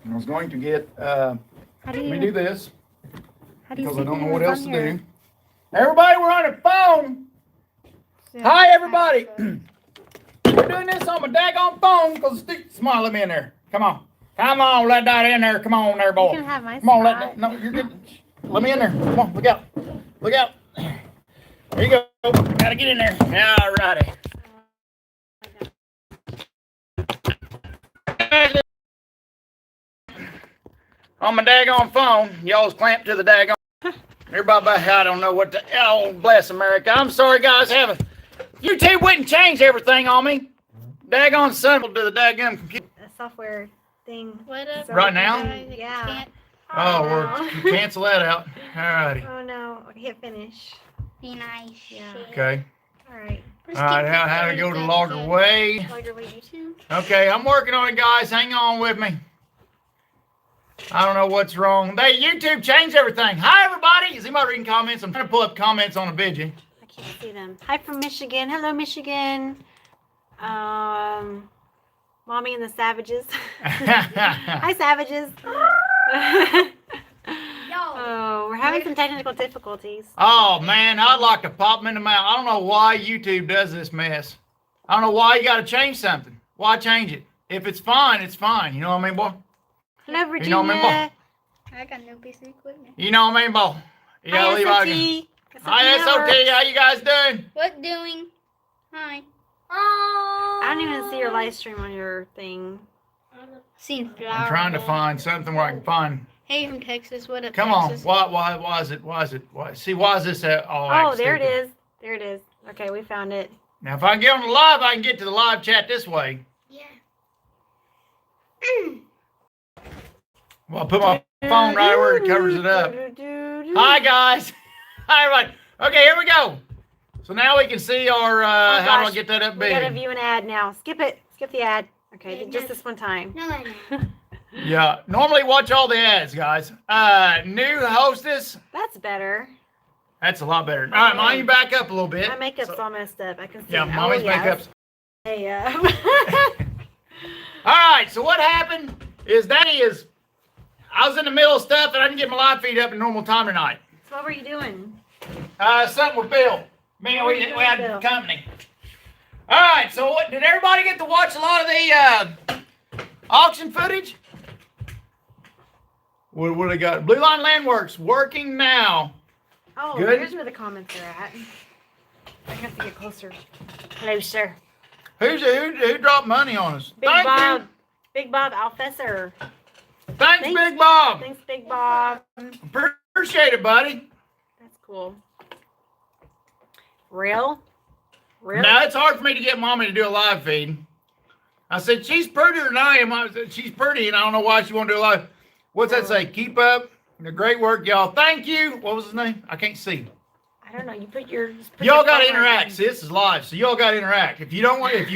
I was going to get, How do let me do you? this How do you because see I don't know who's what else on to here? do. Everybody, we're on the phone. Hi, everybody. We're doing this on my daggone phone because come on, let me in there. Come on. Come on, let that in there. Come on there, boy. You can have my Come on, let spot. that. No, you're good. Let me in there. Come on, look out. Look out. There you go. Gotta get in there. All righty. On my daggone phone, y'all's clamped to the daggone. Everybody, I don't know what the. Oh, bless America. I'm sorry, guys. YouTube wouldn't change everything on me. Daggone son to the daggone computer. A software thing. What up? So Right now? Yeah. Oh, we'll cancel that out. All righty. Oh no. Okay, hit finish. Be nice. Yeah. Okay. All right. All right, how to go to Logger Way. Logger Way YouTube. Okay, I'm working on it, guys. Hang on with me. I don't know what's wrong. YouTube changed everything. Hi, everybody. Is anybody reading comments? I'm trying to pull up comments on the video. I can't see them. Hi from Michigan. Hello, Michigan. Mommy and the Savages. Hi, Savages. Oh, we're having some technical difficulties. Oh, man, I'd like to pop them in the mouth. I don't know why YouTube does this mess. I don't know why you got to change something. Why change it? If it's fine, it's fine. You know what I mean, boy? Hello, Virginia. You know what I mean, boy? I got no piece of equipment. You know what I mean, boy? Yeah, Hi, Levi. SOT. Hi, SOT. How you guys doing? What doing? Hi. I don't even see your live stream on your thing. Seen flower. I'm trying to find something where I can find. Hey from Texas. What up? Come on. Texas? Why is it? See, why is this all Oh, acting there it stupid? is. There it is. Okay, we found it. Now, if I can get on the live, I can get to the live chat this way. Yeah. Well, I put my phone right where it covers it up. Hi, guys. Hi, everybody. Okay, here we go. So now we can see our, how do I gosh. get that up We big? gotta view an ad now. Skip it. Skip the ad. Okay, Yeah, just no. this one time. No, I know. Yeah, normally watch all the ads, guys. New hostess. That's better. That's a lot better. All right, Mom, you back up a little bit. My makeup's So- all messed up. I can see Yeah, it. Mommy's Oh, yes. makeup's. Hey, All right, so what happened is I was in the middle of stuff and I didn't get my live feed up in normal time tonight. So what were you doing? Something with Bill. Man, we had company. All right, so did everybody get to watch a lot of the auction footage? What do they got? Blue Line Landworks working now. Oh, Good. here's where the comments are at. I have to get closer. Hello, sir. Who dropped money on us? Big Thank Bob. Big Bob Alfesser. you. Thanks, Big Bob. Thanks, Big Bob. Appreciate it, buddy. That's cool. Real? Real? Now it's hard for me to get Mommy to do a live feed. I said she's prettier than I am. I said she's pretty, and I don't know why she won't do a live. What's that say? Keep up the great work, y'all. Thank you. What was his name? I can't see. I don't know. You put your. Y'all got to interact. See, this is live, so y'all got to interact. If you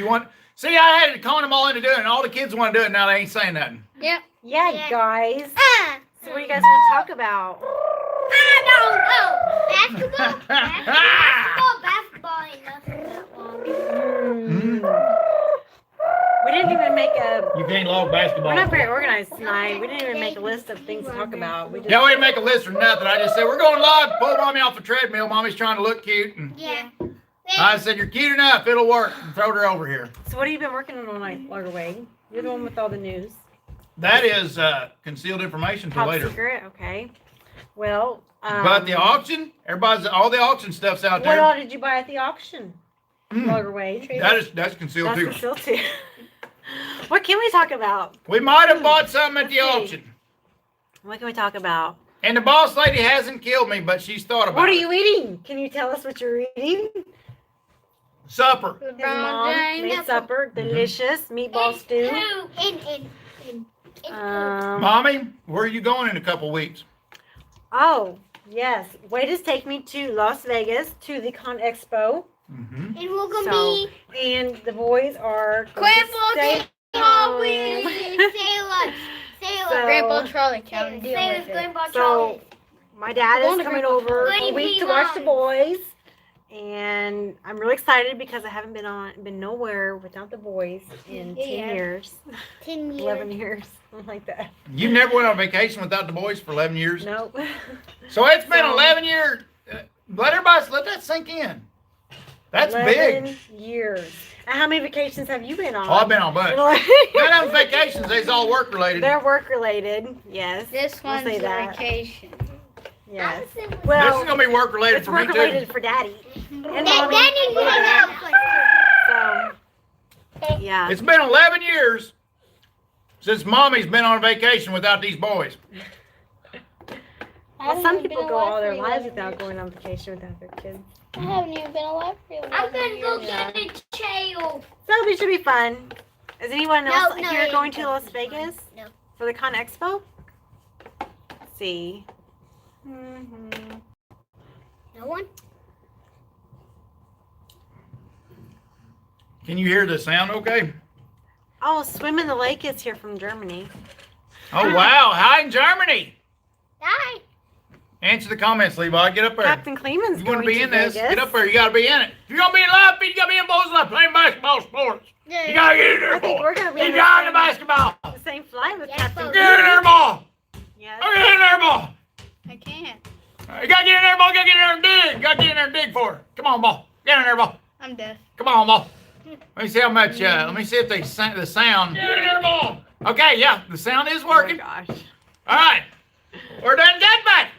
want. See, I had to con them all into doing it. All the kids want to do it. Now they ain't saying nothing. Yep. Yeah, Yeah. guys. Ah. So what do you guys want to talk about? I don't know. Basketball ain't nothing that long. We didn't even make a. You can't log basketball. We're not very organized tonight. We didn't even make a list of things to talk about. We just. Yeah, we didn't make a list or nothing. I just said we're going live. Pull Mommy off a treadmill. Mommy's trying to look cute, and Yeah. I said you're cute enough. It'll work. And throwed her over here. So what have you been working on tonight, Logger Way? You're the one with all the news. That is concealed information for Top later. secret. Okay. Well. But the auction, all the auction stuff's out What there. all did you buy at the auction? Logger Way. That's concealed That's too. concealed too. What can we talk about? We might have bought something at the Let's see. auction. What can we talk about? And the boss lady hasn't killed me, but she's thought about What are it. you eating? Can you tell us what you're eating? Supper. His mom made supper. Delicious meatball stew. Mommy, where are you going in a couple weeks? Oh, yes. Wade is taking me to Las Vegas to the Con Expo. Mm-hmm. And we're gonna So, be and the boys are going to Grandpa stay Grandpa home. say lunch. Say So- lunch. Grandpa Charlie County deal Say with with it. Grandpa So, Charlie. my dad Going is to coming Grandpa- over Goody a week to Pea watch the Mom. boys. And I'm really excited because I haven't been nowhere without the boys in 10 Yeah. years, 10 years. 11 years, something like that. You never went on vacation without the boys for 11 years? Nope. So it's been So- 11 years. Let that sink in. That's 11 big. years. And how many vacations have you been on? Oh, I've been on bunch. None of them vacations. They's all work related. They're work related. Yes. This We'll one's say that. vacation. Yes. This is Well, gonna be work related it's for me work too. related for Daddy. And Mommy. Danny's going to So, yeah. It's been 11 years since Mommy's been on vacation without these boys. Well, some people go all their lives without going on vacation without their kids. I haven't even been alive for 11 I'm gonna go years. get a tail. So it should be fun. Is anyone No, else no, here it going to ain't Las gonna be fun. Vegas No. for the Con Expo? Let's see. Mm-hmm. No one? Can you hear the sound okay? Oh, Swim in the Lake is here from Germany. Oh, wow. Hi in Germany. Die. Answer the comments, Levi. Get up there. Captain Kleeman's You going want to be in this? Vegas. Get up there. You got to be in it. If you're going to be in live feed, you got to be in both live playing basketball sports. You got to get in there, I think boy. we're going to be Get in down the to basketball. same flight with Yeah, Captain folks. Get in there, ball. Yes. Get in there, ball. I can't. You got to get in there, ball. You got to get in there and dig. You got to get in there and dig for it. Come on, ball. Get in there, ball. I'm deaf. Come on, ball. Let me see how much, let me see if they sent the sound. Get in there, ball. Okay, yeah, the sound is Oh my working. gosh. All right. We're done get back.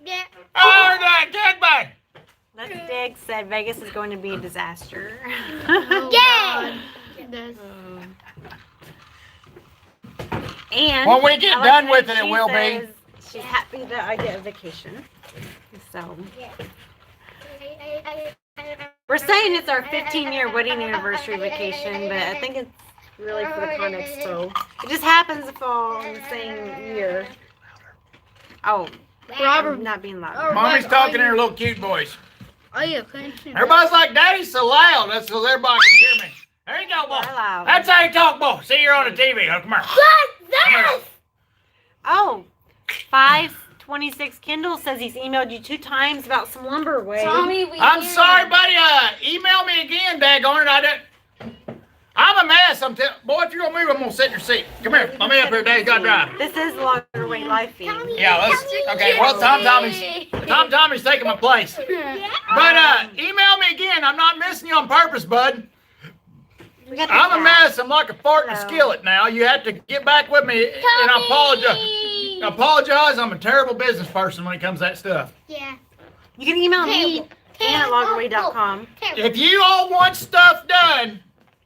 Yeah. Oh, we're done get back. Let's Dig said Vegas is going to be a disaster. Oh, Yeah. God. That's- And When we get Alex done with said it, it she will be. says She's happy that I get a vacation. So we're saying it's our 15-year wedding anniversary vacation, but I think it's really for the Con Expo. It just happens to fall in the same year. Oh, I'm not being loud. Mommy's talking to her little cute voice. Oh, yeah, couldn't Everybody's like, Daddy's so loud. That's because everybody can hear me. There you go, boy. We're loud. That's how you talk, boy. See, you're on the TV. Oh, come here. This! Oh, 526 Kindle says he's emailed you 2 times about some lumber, Wade. Tommy, we I'm hear sorry, you. buddy. Email me again, daggone it. I didn't. I'm a mess. Boy, if you're gonna move, I'm gonna sit in your seat. Come here. Let me up here. Daddy's got to drive. This is Longer Wade live feed. Yeah, let's. Okay. Well, Tom Tommy's taking my place. But email me again. I'm not missing you on purpose, bud. We got the I'm a cat. mess. I'm like a fart in a Hello. skillet now. You have to get back with me, and I apologize. Apologize. I'm a terrible business person when it comes to that stuff. Yeah. You can email me, Ann at loggerway.com. If you all want stuff done,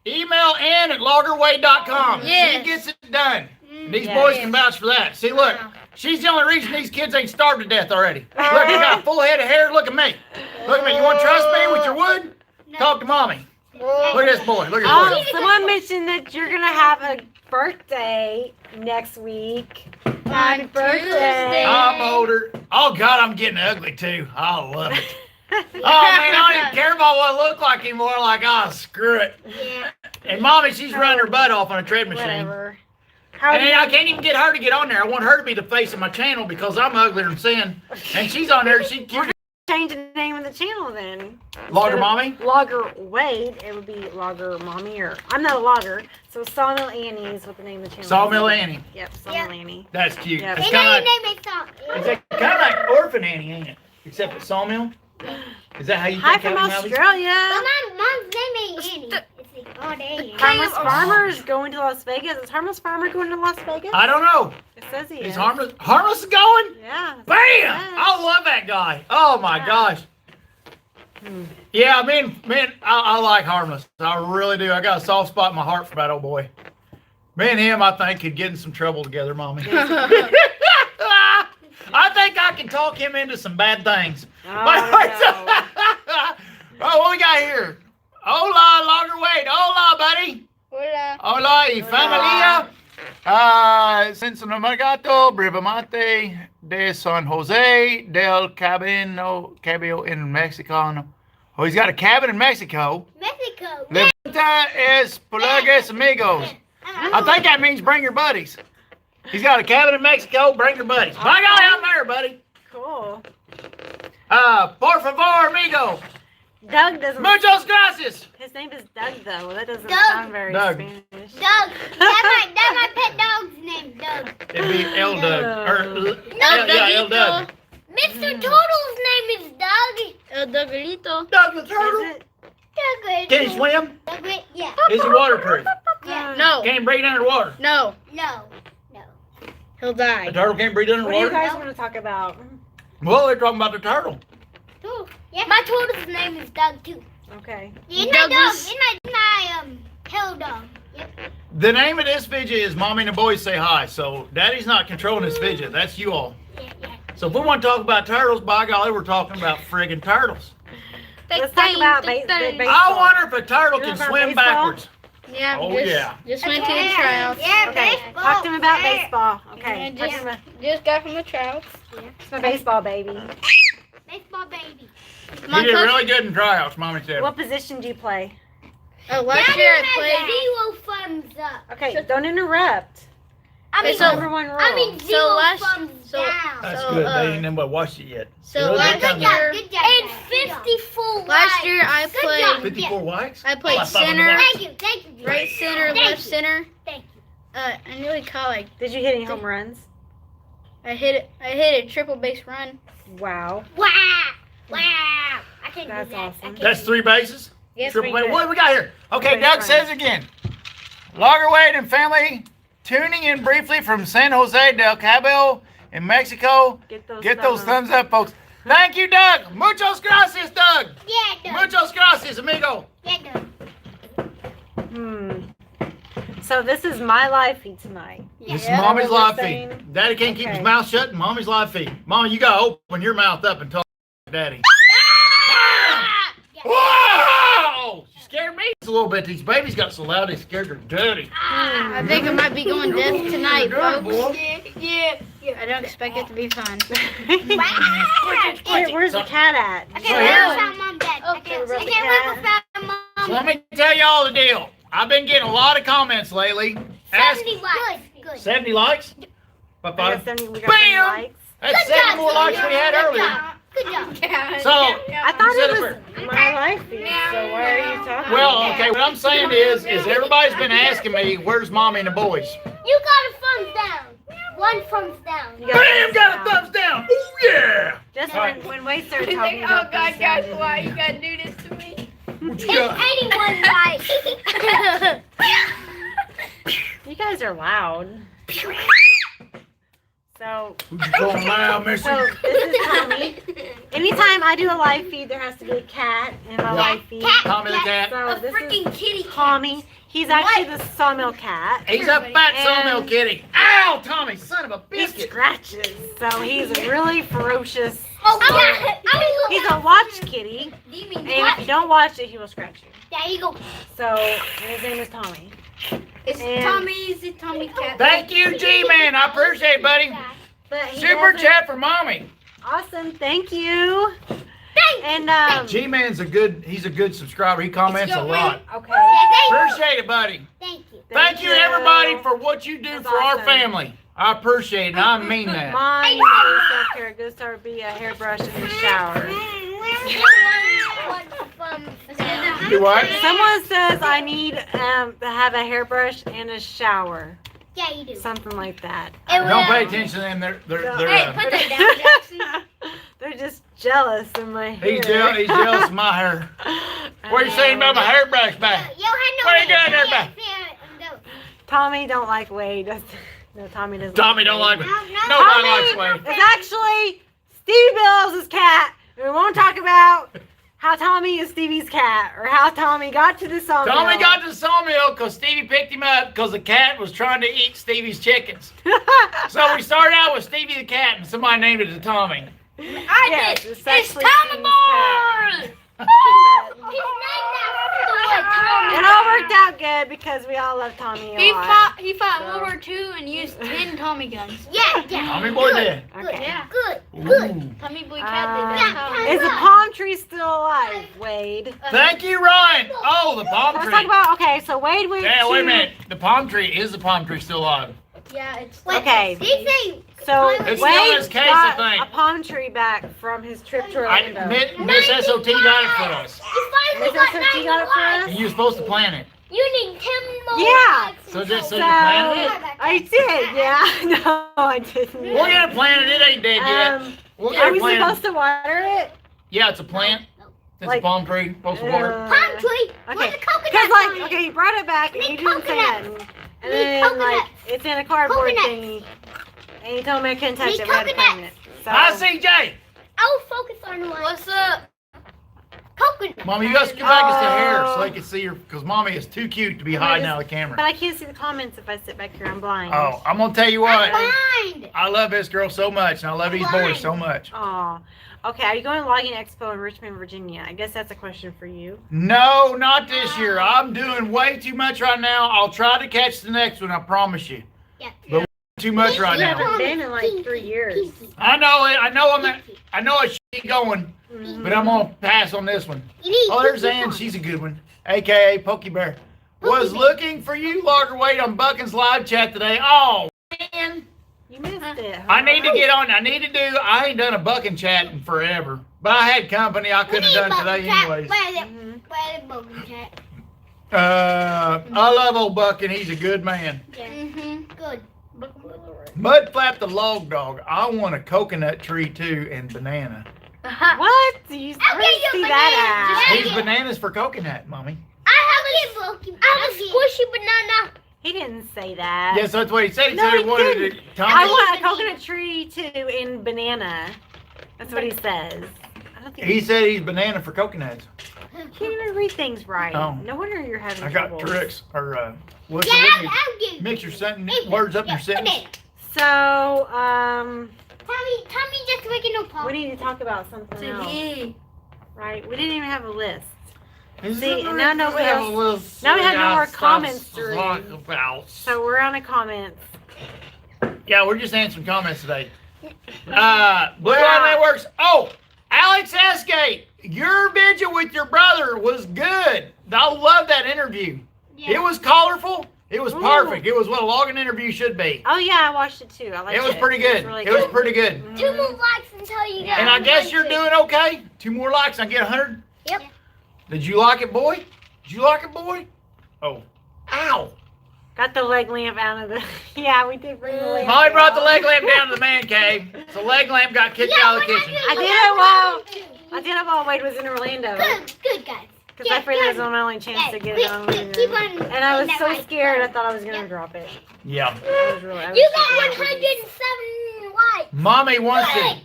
email Ann at loggerway.com. Yes. She gets it done. These Yes. boys can vouch for that. See, look, she's the only reason these kids ain't starved to death already. Look, you got a full head of hair. Look at me. Look at me. You want to trust me with your wood? Talk to mommy. Look at this boy. Look at this boy. Someone mentioned that you're going to have a birthday next week. Happy birthday. Tuesday. I'm older. Oh, God, I'm getting ugly, too. I love it. Oh, man, I don't even care about what I look like anymore. Like, oh, screw it. Yeah. And mommy, she's running her butt off on a tread machine. Whatever. How And do you I can't even get her to get on there. I want her to be the face of my channel because I'm uglier than sin. And she's on there. She change the name of the channel then? Logger Mommy. Logger Wade, it would be Logger Mommy, or I'm not a logger, so Sawmill Annie is what the name of the channel Sawmill is. Annie. Yep, Sawmill Annie. That's cute. Yeah. It's And kind then of they make song. like Orphan Annie, ain't it? Except it's Sawmill. Is that how you Hi think from of them, Abby? Australia. But mom's name ain't Annie. It's like, oh, dang. Harmless Farmer is going to Las Vegas. Is Harmless Farmer going to Las Vegas? I don't know. It says he Is is. Harmless is going? Yeah. Bam! Yes. I love that guy. Oh my Yeah. gosh. Yeah, I like Harmless. I really do. I got a soft spot in my heart for that old boy. Me and him, I think, could get in some trouble together, Mommy. I think I can talk him into some bad things. Oh, Oh, what we got here? Hola, Logger Wade. Hola, buddy. Hola. Hola, y familia. Cincinnati, Brevamante, de San Jose, del Cabello in Mexico. Oh, he's got a cabin in Mexico. Mexico. Levanta es Pulagues Amigos. I think that means bring your buddies. He's got a cabin in Mexico, bring your buddies. My guy out there, buddy. cool. Por favor, amigo. Doug doesn't. Muchos gracias. His name is Doug, though. That doesn't Doug. sound very Doug. Spanish. Doug. That's my pet dog's name, Doug. It'd be El Doug. Or, No, yeah, El Doug. Mr. Turtle's name is Doug. El Dougolito. Doug the Is turtle. it? Doug. Can he swim? Doug, yeah. Is he waterproof? Yeah. No. Can he breathe underwater? No. No. No. He'll A die. turtle can't breathe What do you underwater? guys want to talk about? Well, they're talking about the turtle. Ooh. Yeah, my turtle's name is Doug too. Okay. He's my dog. Douglas. He's my tail dog. Yep. The name of this video is Mommy and the Boys Say Hi. So Daddy's not controlling this video. That's you all. Yeah, yeah. So if we want to talk about turtles, by golly, we're talking about friggin' turtles. Let's talk about baseball. I wonder if a turtle You can know about swim baseball? backwards. Yeah. Oh, just, yeah. Just went to the tryouts. Yeah, Okay. baseball. Talk to him about baseball. Okay. Yeah, Talk to just- him about Just got from the tryouts. it's my baseball baby. Baseball baby. He did really good in tryouts, Mommy said. What position do you play? Oh, last year I Zero thumbs up. Okay. Don't interrupt. I mean, That's number one rule. I mean So zero last- thumbs so- down. That's So, good. They ain't never watched it yet. so Really last good year- Good job. And 54 Last year I Good job. played 54 whites? I played Oh, thought it was center. white. Thank you. right center, Thank left you. center. Thank you. I nearly caught like Did you hit any home runs? I hit a triple base run. Wow. Wow. Wow. I can't That's do that. awesome. That's 3 bases? Yes, Triple we play. did. What do we got here? Okay, Okay, Doug fine. says again. Logger Wade and family tuning in briefly from San Jose del Cabo in Mexico. Get those thumbs up, folks. Thank you, Doug. Muchos gracias, Doug. Yeah, Doug. Muchos gracias, amigo. Yeah, Doug. So this is my live feed tonight. This is Yeah. Mommy's What we're live saying? feed. Daddy can't keep his Okay. mouth shut, and Mommy's live feed. Mommy, you gotta open your mouth up and talk to Daddy. Yeah. Whoa! She scared me a little bit. These babies got so loud they scared her dirty. I think I might be going deaf tonight, Dirty, folks. boy. Yeah. I don't expect it to be fun. Wait, where's the cat at? I So can't here- live without mom, dad. I Okay, can't rub I the can't cat. live without So mom. let me tell y'all the deal. I've been getting a lot of comments lately. Ask 70 likes. Good. 70 likes. We Bye-bye. got 70 likes. That's 7 more likes we had earlier. Good job. So, I thought Set it it was my live feed, so why are you talking well, about okay, what I'm saying is everybody's been asking me, where's Mommy and the boys? You got a thumbs down. One thumbs down. You got Bam, got a thumbs down. Ooh, yeah. Just Alright. when Wade started talking about this, you gotta do this to me? What you It's got? 81 likes. you guys are loud. So, Who'd you call loud, mister? so this is Tommy. Anytime I do a live feed, there has to be a cat in my live feed. Tommy the cat. So A this is freaking kitty cat. Tommy. He's actually the sawmill cat. He's a fat sawmill kitty. Ow, Tommy, son of a He biscuit. scratches, so he's a really ferocious. Oh, He's a watch kitty, Do you mean and if what? you don't watch it, he will scratch you. There you go. So his name is Tommy. It's And- Tommy cat. Thank you, G-Man. I appreciate it, buddy. But he Super doesn't- chat for Mommy. Awesome, thank you. Thank And G-Man's he's a good subscriber. He comments a lot. okay. Appreciate it, buddy. Thank you. Thank you, everybody, for what you do That's for our awesome. family. I appreciate it, and I mean that. Mine is self-care. Good start would be a hairbrush in the shower. You what? Someone says I need to have a hairbrush and a shower. Yeah, you do. Something like that. Don't pay attention to them. They're Hey, put that down, Jackson. They're just jealous of my hair. he's jealous of my hair. What are you saying about my hairbrush back? Yo, I know What are you that. doing there, Yeah, babe? yeah, go. Tommy don't like Wade. No, Tommy doesn't. Tommy don't like me. No, Nobody Tommy! likes Wade. It's actually Stevie Bills' cat. And we won't talk about how Tommy is Stevie's cat or how Tommy got to the sawmill. Tommy got to the sawmill because Stevie picked him up because the cat was trying to eat Stevie's chickens. So we started out with Stevie the cat, and somebody named it to Tommy. Yes, It's actually Tommy Stevie's cat. Boy! His name It all worked out good because we all love Tommy a lot. He fought So- World War II and used 10 Tommy guns. Yeah, yeah. Tommy boy did. Okay. Yeah. Good. Ooh. Tommy Boy Cat did Yeah, that. Tommy. Is the palm tree still alive, Wade? Thank you, Ryan. Oh, the palm Let's tree. talk about, okay, so Wade went Yeah, to... wait a minute. The palm tree, is the palm tree still alive? Yeah, it's. Wait, Okay. Did you say So It's still Wade his case, I got think. a palm tree back from his trip to Orlando. Miss SOT got it for us. You finally Miss got SOT 90 got it for likes. us? And you were supposed to plan it. You need 10 more Yeah. likes. So just so So you planned it? I did, yeah. No, I didn't. We'll get it planted. It ain't dead yet. We'll Are get we it planted. supposed to water it? Yeah, it's a plant. It's Like- a palm tree. Supposed to water. Palm tree. Okay. Where's the coconut Because like, on it? okay, he brought it back and We he need didn't say coconut. nothing. And We need then coconut. like it's in a cardboard Coconut. thingy. And he told me I couldn't touch Need it. We had to coconut. plant it. So Hi, CJ. I'll focus on one. What's up? Coconut. Mommy, you guys get back us the hair Oh. so they can see her, because Mommy is too cute to be hiding out of the but camera. I can't see the comments if I sit back here. I'm blind. Oh, I'm gonna tell you I'm what. blind. I love this girl so much, and I love these boys so much. Oh. Okay, are you going to Logging Expo in Richmond, Virginia? I guess that's a question for you. No, not this year. I'm doing way too much right now. I'll try to catch the next one, I promise you. Yeah. But too much right You now. haven't been in like 3 years. I know it. I know I should be going, Mhm. but I'm gonna pass on this one. You need Oh, there's cookies Ann. on. She's a good one. AKA Pokey Bear. Was looking for you, Logger Wade, on Buckin's live chat today. Oh, man. You missed it. Huh? I need to get on. I ain't done a Bucking chat in forever. But I had company. I couldn't have done today anyways. Mhm. Where's the bogey cat? I love old Buck, and he's a good man. Mm-hmm. Good. Mudflap the log dog. I want a coconut tree too and banana. What? You I'll where did get you you see that bananas. at? These bananas for coconut, mommy. I have a squishy banana. He didn't say that. Yes, that's what he said. He No, said he he wanted didn't. it. I Tommy, want a coconut tree too in banana. That's what he says. I don't think he said he's banana for coconuts. you can't even read things right. Oh. No wonder you're having I got trouble. tricks. Or, what's Yeah, the I'll give you. mix your sentence, words up in your sentence. So, Tommy just making a pop. we need to talk about something else, right? We didn't even have a list. See, and now nobody else- now we have no more comments to read. So we're on a comments. Yeah, we're just answering comments today. Blue Eye Networks. Oh, Alex Esgate, your video with your brother was good. I love that interview. Yeah. It was colorful. It was Ooh. perfect. It was what a logging interview should be. Oh yeah, I watched it too. I liked It was pretty good. really It was pretty good. Mhm. 2 more likes until you get And I guess 100. you're doing okay. 2 more likes, I get 100. Yep. Did you like it, boy? Did you like it, boy? Oh. Ow. Got the leg lamp out of the. Yeah, we did bring the lamp. Molly brought the out. leg lamp down to the man cave. So leg lamp got kicked out of the kitchen. I did it I did it while Wade was in Orlando. Good guys. Because I figured it was my only chance to get it on. Keep on. And I was that so right scared, I button. thought I was going to drop it. Yeah. I was really, I was You so got scared. 107 likes.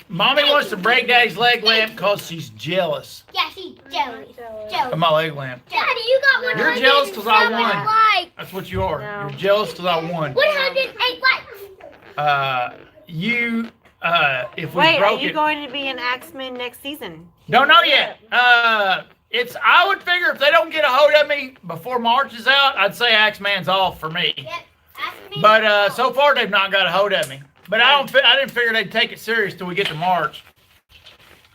Mommy wants to break Daddy's leg lamp because she's jealous Yeah, she's jealous. of Jealous. my leg lamp. Daddy, you got You're 107 jealous 'cause I won. likes. That's what you are. No. You're jealous because I won. 108 likes. If we Wait, are broke you it. going to be an Axeman next season? Don't know yet. I would figure if they don't get a hold of me before March is out, I'd say Axeman's off for me. Yep. Ask me. But so far they've not got a hold of me. But I didn't figure they'd take it serious till we get to March.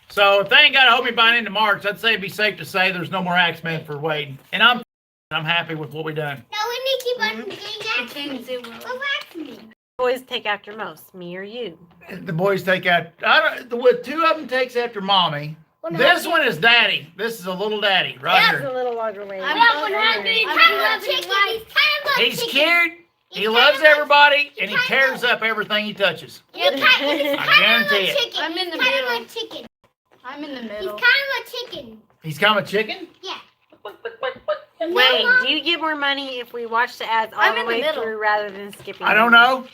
So if they ain't got a hold of me by the end of March, I'd say it'd be safe to say there's no more Axeman for Wade. And I'm happy with what we done. No, we need to keep on getting Continue to. ask me. Boys take after most, me or you. The boys take out. With 2 of them takes after mommy. Well, This one is daddy. This is a little daddy right That's a here. little longer lamp. I'm We got both 100. hungry. He's I'm kind of both a chicken. He's kind of a He's chicken. cute. He He's loves kind of a- everybody, and he tears up everything he touches. He's kind of guarantee a it. chicken. I'm in the He's kind of middle. a chicken. I'm in the He's middle. kind of a chicken. He's kind of a chicken. Yeah. Wait, do you get more money if we watch the ads all I'm the in the way middle. through rather than skipping? I don't know.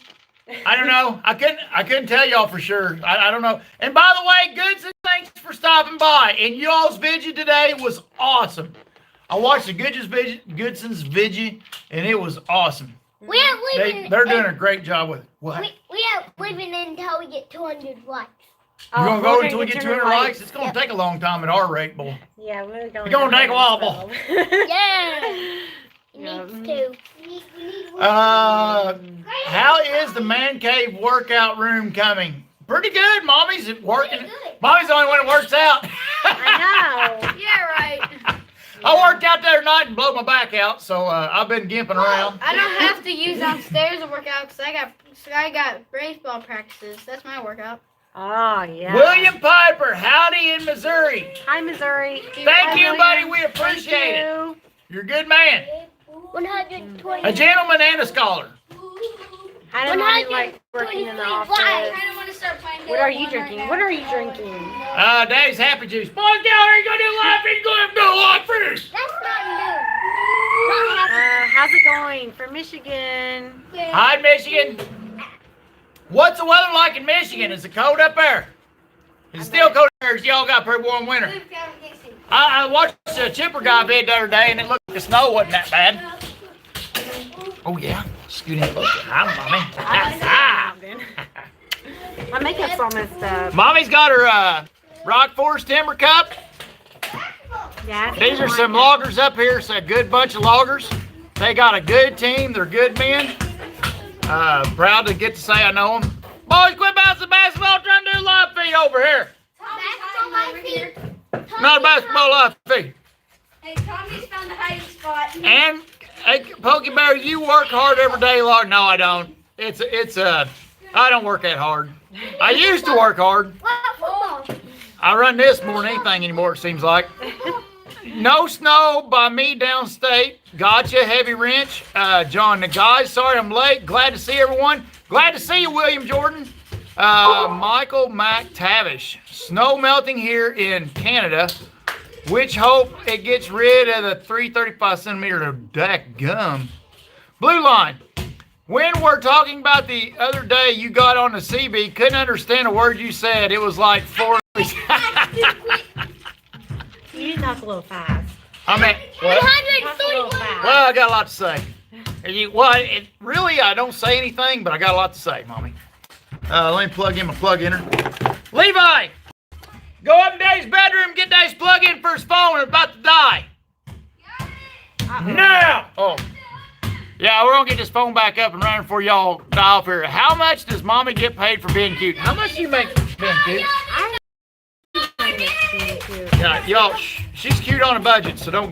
I don't know. I couldn't tell y'all for sure. I don't know. And by the way, Goodson, thanks for stopping by. And y'all's video today was awesome. I watched the Goodson's video, and it was awesome. We ain't leaving. They're doing a great job with it. What? We ain't leaving until we get 200 likes. Oh, You're gonna we're go until we get 200 likes? It's gonna Yep. take a long time at our rate, boy. Yeah, we're going. It's gonna take a while, boy. Yeah. It Yeah. needs to. We need How is the man cave workout room coming? Pretty good. Mommy's working. Pretty good. Mommy's the only one that works out. I know. Yeah, right. I worked out there tonight and blew my back out, so I've been gimping around. I don't have to use downstairs to work out because I got baseball practices. That's my workout. Oh, yeah. William Piper, howdy in Missouri. Hi, Missouri. Thank you, William. buddy. We appreciate it. You. You're a good man. 120. A gentleman and a scholar. I don't know you like working in the office. I don't want to start playing. What are you drinking? What are you drinking? Daddy's Happy Juice. Boys, get out here. Go do live feed. Go ahead and do live feed. That's not new. How's it going for Michigan? Hi, Michigan. What's the weather like in Michigan? Is it cold up there? Is it still cold up there? Y'all got a pretty warm winter. I watched a chipper guy vid the other day, and it looked like the snow wasn't that bad. Oh, yeah. Scoot in closer. Hi, Mommy. My makeup's all messed up. Mommy's got her Rock Forest Timber Cup. Yeah. These are some loggers up here. It's a good bunch of loggers. They got a good team. They're good men. Proud to get to say I know them. Boys, quit bouncing basketball. Trying to do live feed over here. Basketball live feed. Not a basketball live feed. Hey, Tommy's found the hiding spot. And hey, Pokey Bear, you work hard every day, Lord. No, I don't. I don't work that hard. I used to work hard. What football? I run this more than anything anymore, it seems like. No snow by me downstate. Gotcha, Heavy Wrench. John the guys, sorry I'm late. Glad to see everyone. Glad to see you, William Jordan. Michael McTavish. Snow melting here in Canada. Which hope it gets rid of the 335 centimeter of deck gum. Blue Line. When we're talking about the other day you got on the CB, couldn't understand a word you said. It was like 4. You did talk a little fast. I mean, what? Talk a little fast. Well, I got a lot to say. Really, I don't say anything, but I got a lot to say, Mommy. Let me plug in my plug-in. Levi! Go up in Dave's bedroom, get Dave's plug-in for his phone. It's about to die. Now! Oh. Yeah, we're gonna get this phone back up and running before y'all die off here. How much does Mommy get paid for being cute? How much do you make for being cute? Yeah, y'all, she's cute on a budget, so don't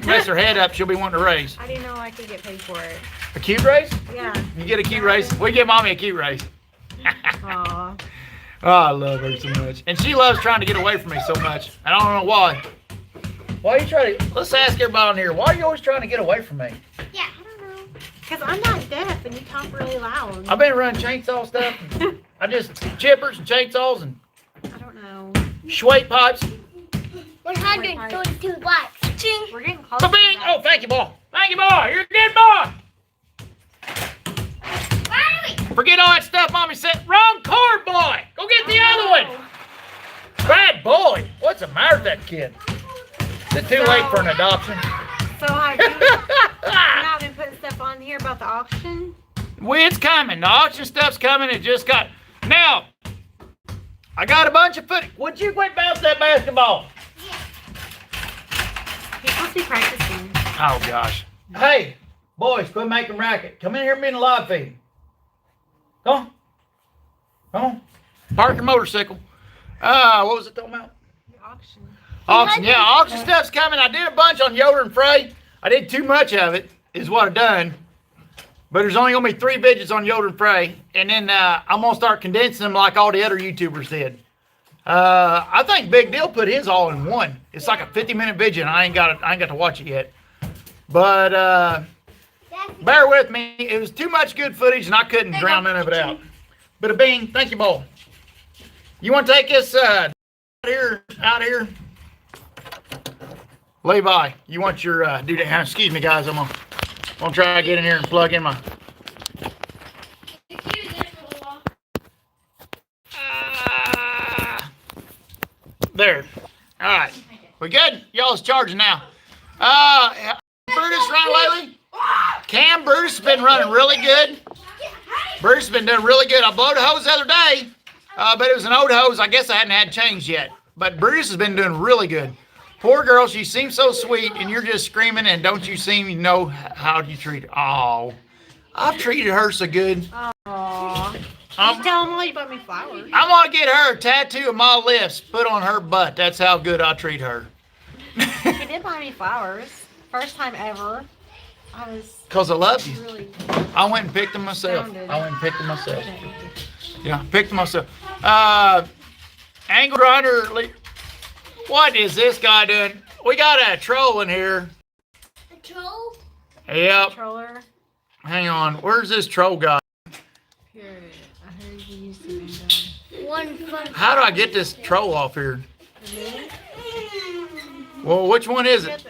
mess her head up. She'll be wanting to raise. I didn't know I could get paid for it. A cute raise? Yeah. You get a cute raise? We get Mommy a cute raise. Aw. Oh, I love her so much. And she loves trying to get away from me so much. I don't know why. Why are you trying to, let's ask everybody on here, why are you always trying to get away from me? Yeah, I don't know. Because I'm not deaf and you talk really loud. I've been running chainsaw stuff. I just, chippers and chainsaws and I don't know. Schwate pipes. 132 likes. Ching. We're getting close. Ba-bing! Oh, thank you, boy. Thank you, boy. You're a good boy. Forget all that stuff Mommy said. Wrong cord, boy. Go get the other one. Bad boy. What's the matter with that kid? Is it too late for an adoption? So have you not been putting stuff on here about the auction? Well, it's coming. The auction stuff's coming. It just got. Now, I got a bunch of footage. Would you quit bouncing that basketball? He's supposed to be practicing. Oh, gosh. Hey, boys, quit making racket. Come in here and be in the live feed. Come on. Come on. Park your motorcycle. What was it talking about? The auction. Auction. Yeah, auction stuff's coming. I did a bunch on Yoder and Frey. I did too much of it, is what I've done. But there's only going to be 3 vidgets on Yoder and Frey. And then I'm going to start condensing them like all the other YouTubers did. I think Big Deal put his all in one. It's like a 50-minute vidget. I ain't got to watch it yet. But bear with me. It was too much good footage, and I couldn't drown none of it out. But a bing. Thank you, Bo. You want to take this out here? Levi, you want your do that? Excuse me, guys. I'm gonna try to get in here and plug in my. There. All right. We good? Y'all's charging now. Brutus run lately? Cam Brutus has been running really good. Brutus has been doing really good. I blowed a hose the other day, but it was an old hose. I guess I hadn't had changed yet. But Brutus has been doing really good. Poor girl, she seems so sweet, and you're just screaming, and don't you seem to know how you treat her. Oh, I've treated her so good. Aww. Just tell Mom you bought me flowers. I'm going to get her a tattoo of my lips put on her butt. That's how good I treat her. He did buy me flowers. First time ever. I was Because I love you. really I went and picked them myself. astounded. I went and picked them myself. Yeah, picked them myself. Angle grinder. What is this guy doing? We got a troll in here. A troll? Yep. Controller. Hang on. Where's this troll guy? Here, I heard you used the window. One fun. How do I get this troll off here? Me? Well, which one is it?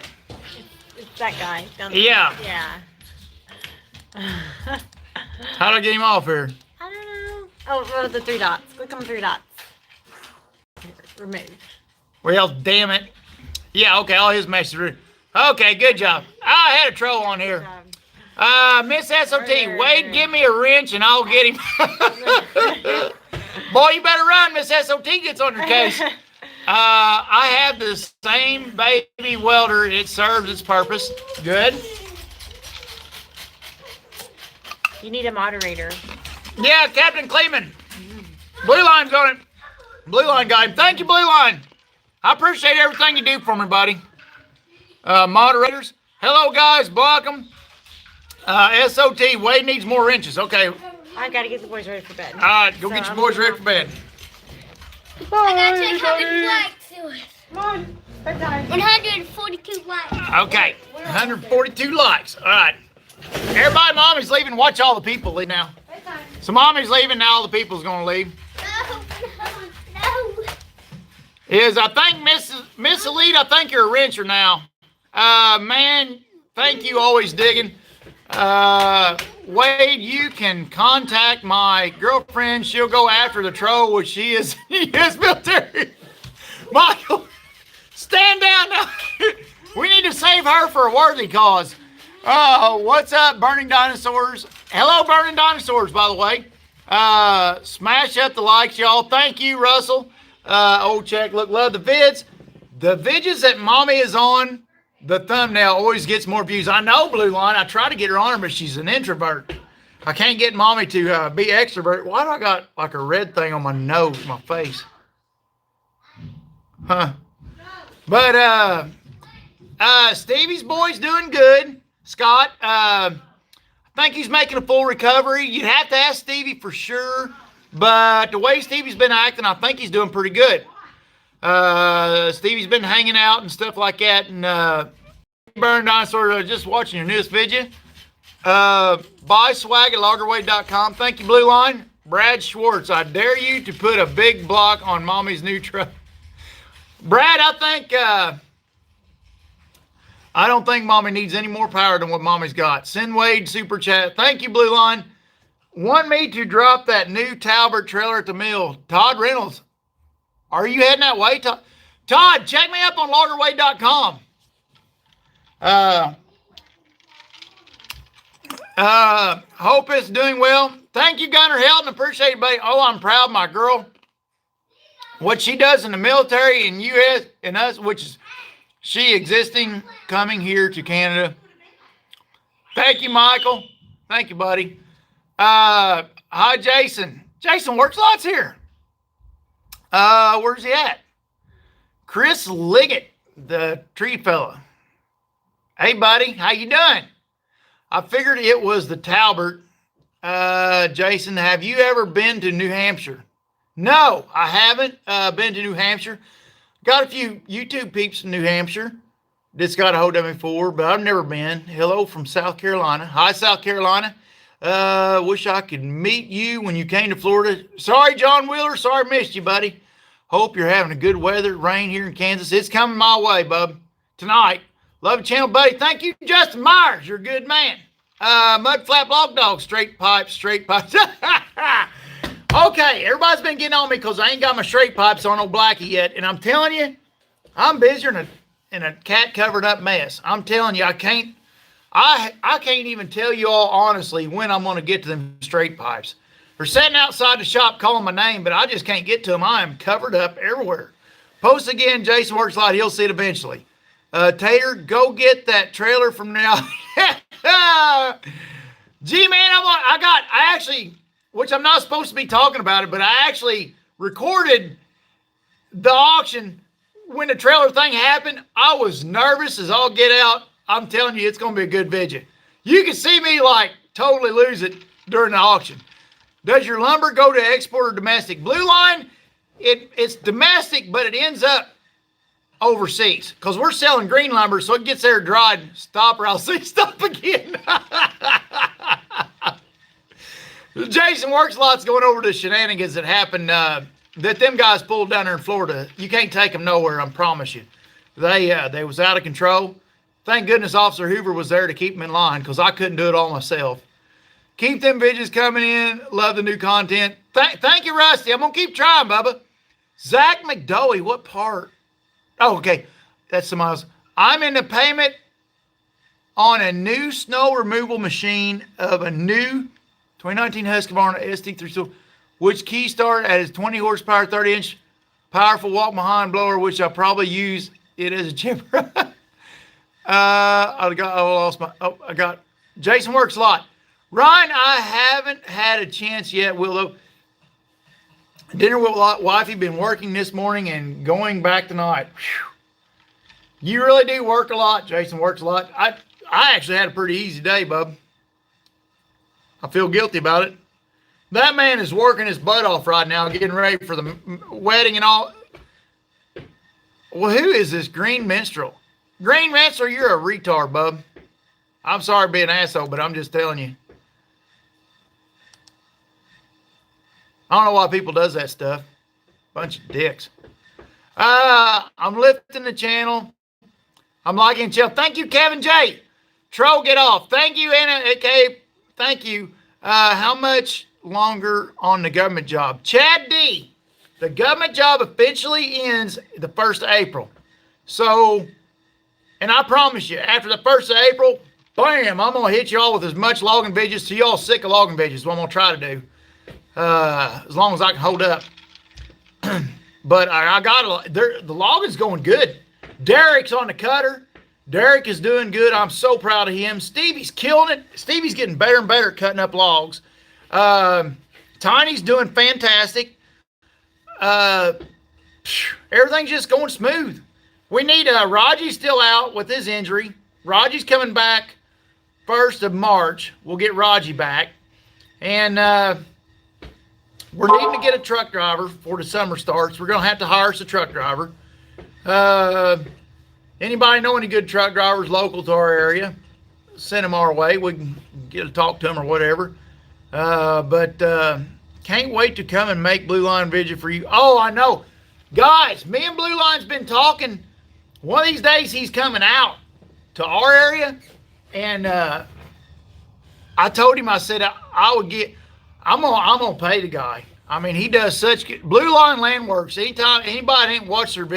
It's that guy. Down there. Yeah. Yeah. How do I get him off here? I don't know. Oh, the three dots. Click on the three dots. Remove. Well, damn it. Yeah, okay, all his messages. Okay, good job. I had a troll on here. Miss SOT, Wade, give me a wrench and I'll get him. Boy, you better run. Miss SOT gets on your case. I have the same baby welder. It serves its purpose. Good. You need a moderator. Yeah, Captain Kleeman. Blue Line's on it. Blue Line guy. Thank you, Blue Line. I appreciate everything you do for me, buddy. Moderators. Hello, guys. Welcome. SOT, Wade needs more wrenches. Okay. I gotta get the boys ready for bed. All right, go get your boys ready for bed. I gotta check how many likes it was. Come on. Bedtime. 142 likes. Okay. 142 likes. All right. Everybody, Mommy's leaving. Watch all the people leave now. So Mommy's leaving. Now all the people's going to leave. No, no, no. I think Miss Elite, I think you're a wrencher now. Man, thank you, always digging. Wade, you can contact my girlfriend. She'll go after the troll, which she is military. Michael, stand down now. We need to save her for a worthy cause. What's up, Burning Dinosaurs? Hello, Burning Dinosaurs, by the way. Smash up the likes, y'all. Thank you, Russell. Old check, look, love the vids. The vidges that Mommy is on, the thumbnail always gets more views. I know, Blue Line. I try to get her on her, but she's an introvert. I can't get Mommy to be extrovert. Why do I got like a red thing on my nose, my face? Huh. But Stevie's boy's doing good. Scott, I think he's making a full recovery. You'd have to ask Stevie for sure. But the way Stevie's been acting, I think he's doing pretty good. Stevie's been hanging out and stuff like that. And Burn Dinosaur, just watching your newest video. Buy swag at loggerway.com. Thank you, Blue Line. Brad Schwartz, I dare you to put a big block on Mommy's new truck. Brad, I don't think Mommy needs any more power than what Mommy's got. Send Wade super chat. Thank you, Blue Line. Want me to drop that new Talbert trailer at the mill. Todd Reynolds, are you heading that way? Todd, check me up on loggerway.com. Hope it's doing well. Thank you, Gunnar Helton. Appreciate it, buddy. Oh, I'm proud of my girl. What she does in the military in U.S. and us, which is she existing, coming here to Canada. Thank you, Michael. Thank you, buddy. Hi, Jason. Jason works lots here. Where's he at? Chris Liggett, the tree fella. Hey, buddy, how you doing? I figured it was the Talbert. Jason, have you ever been to New Hampshire? No, I haven't been to New Hampshire. Got a few YouTube peeps in New Hampshire that's got a hold of me for, but I've never been. Hello from South Carolina. Hi, South Carolina. Wish I could meet you when you came to Florida. Sorry, John Wheeler. Sorry I missed you, buddy. Hope you're having a good weather, rain here in Kansas. It's coming my way, bub, tonight. Love the channel, buddy. Thank you, Justin Myers. You're a good man. Mud Flap Log Dog. Straight pipes. Okay, everybody's been getting on me because I ain't got my straight pipes on old Blackie yet. And I'm telling you, I'm busier in a cat-covered-up mess. I'm telling you, I can't even tell you all honestly when I'm going to get to them straight pipes. They're sitting outside the shop calling my name, but I just can't get to them. I am covered up everywhere. Post again, Jason Works Light. He'll see it eventually. Tater, go get that trailer from now. G-Man, I actually, which I'm not supposed to be talking about it, but I actually recorded the auction when the trailer thing happened, I was nervous as all get out. I'm telling you, it's going to be a good video. You can see me like totally lose it during the auction. Does your lumber go to export or domestic? Blue Line, it's domestic, but it ends up overseas because we're selling green lumber, so it gets there dried. Stop or I'll see stop again. Jason Works a lot's going over the shenanigans that happened that them guys pulled down there in Florida. You can't take them nowhere, I promise you. They was out of control. Thank goodness Officer Hoover was there to keep them in line because I couldn't do it all myself. Keep them videos coming in. Love the new content. Thank you, Rusty. I'm going to keep trying, Bubba. Zach McDowey, what part? Oh, okay. That's some else. I'm in the payment on a new snow removal machine of a new 2019 Husqvarna ST3, which key start at its 20 horsepower, 30-inch powerful walk-behind blower, which I'll probably use it as a chipper. I got Jason Works a lot. Ryan, I haven't had a chance yet, Willow. Dinner with wifey, been working this morning and going back tonight. Whew. You really do work a lot. Jason works a lot. I actually had a pretty easy day, bub. I feel guilty about it. That man is working his butt off right now, getting ready for the wedding and all. Well, who is this Green Minstrel? Green Minstrel, you're a retard, bub. I'm sorry to be an asshole, but I'm just telling you. I don't know why people does that stuff. Bunch of dicks. I'm lifting the channel. I'm liking chill. Thank you, Kevin J. Troll, get off. Thank you, Anna. Okay. Thank you. How much longer on the government job? Chad D. The government job officially ends the 1st of April. So, and I promise you, after the 1st of April, bam, I'm going to hit you all with as much logging videos till y'all sick of logging videos. What I'm going to try to do. As long as I can hold up. But I got the logging's going good. Derek's on the cutter. Derek is doing good. I'm so proud of him. Stevie's killing it. Stevie's getting better and better at cutting up logs. Tiny's doing fantastic. Everything's just going smooth. We need Raji's still out with his injury. Raji's coming back 1st of March. We'll get Raji back. And we're needing to get a truck driver before the summer starts. We're going to have to hire us a truck driver. Anybody know any good truck drivers local to our area? Send them our way. We can get to talk to them or whatever. But can't wait to come and make Blue Line video for you. Oh, I know. Guys, me and Blue Line's been talking. One of these days he's coming out to our area. And I told him, I said, I'm gonna pay the guy. I mean, he does such good. Blue Line Landworks. Anytime anybody ain't watched his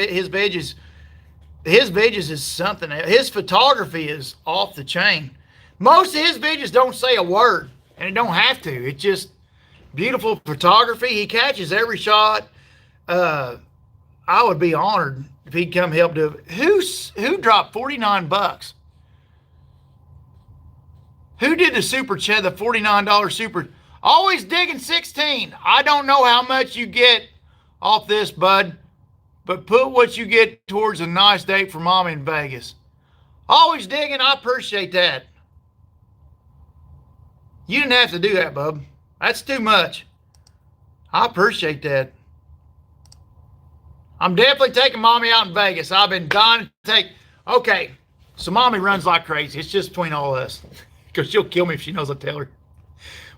videos is something. His photography is off the chain. Most of his videos don't say a word, and it don't have to. It's just beautiful photography. He catches every shot. I would be honored if he'd come help do it. Who dropped $49? Who did the super chat? The $49 super. Always digging 16. I don't know how much you get off this, bud, but put what you get towards a nice date for Mommy in Vegas. Always digging. I appreciate that. You didn't have to do that, bub. That's too much. I appreciate that. I'm definitely taking Mommy out in Vegas. I've been dying to take. Okay, so Mommy runs like crazy. It's just between all of us. Because she'll kill me if she knows I tell her.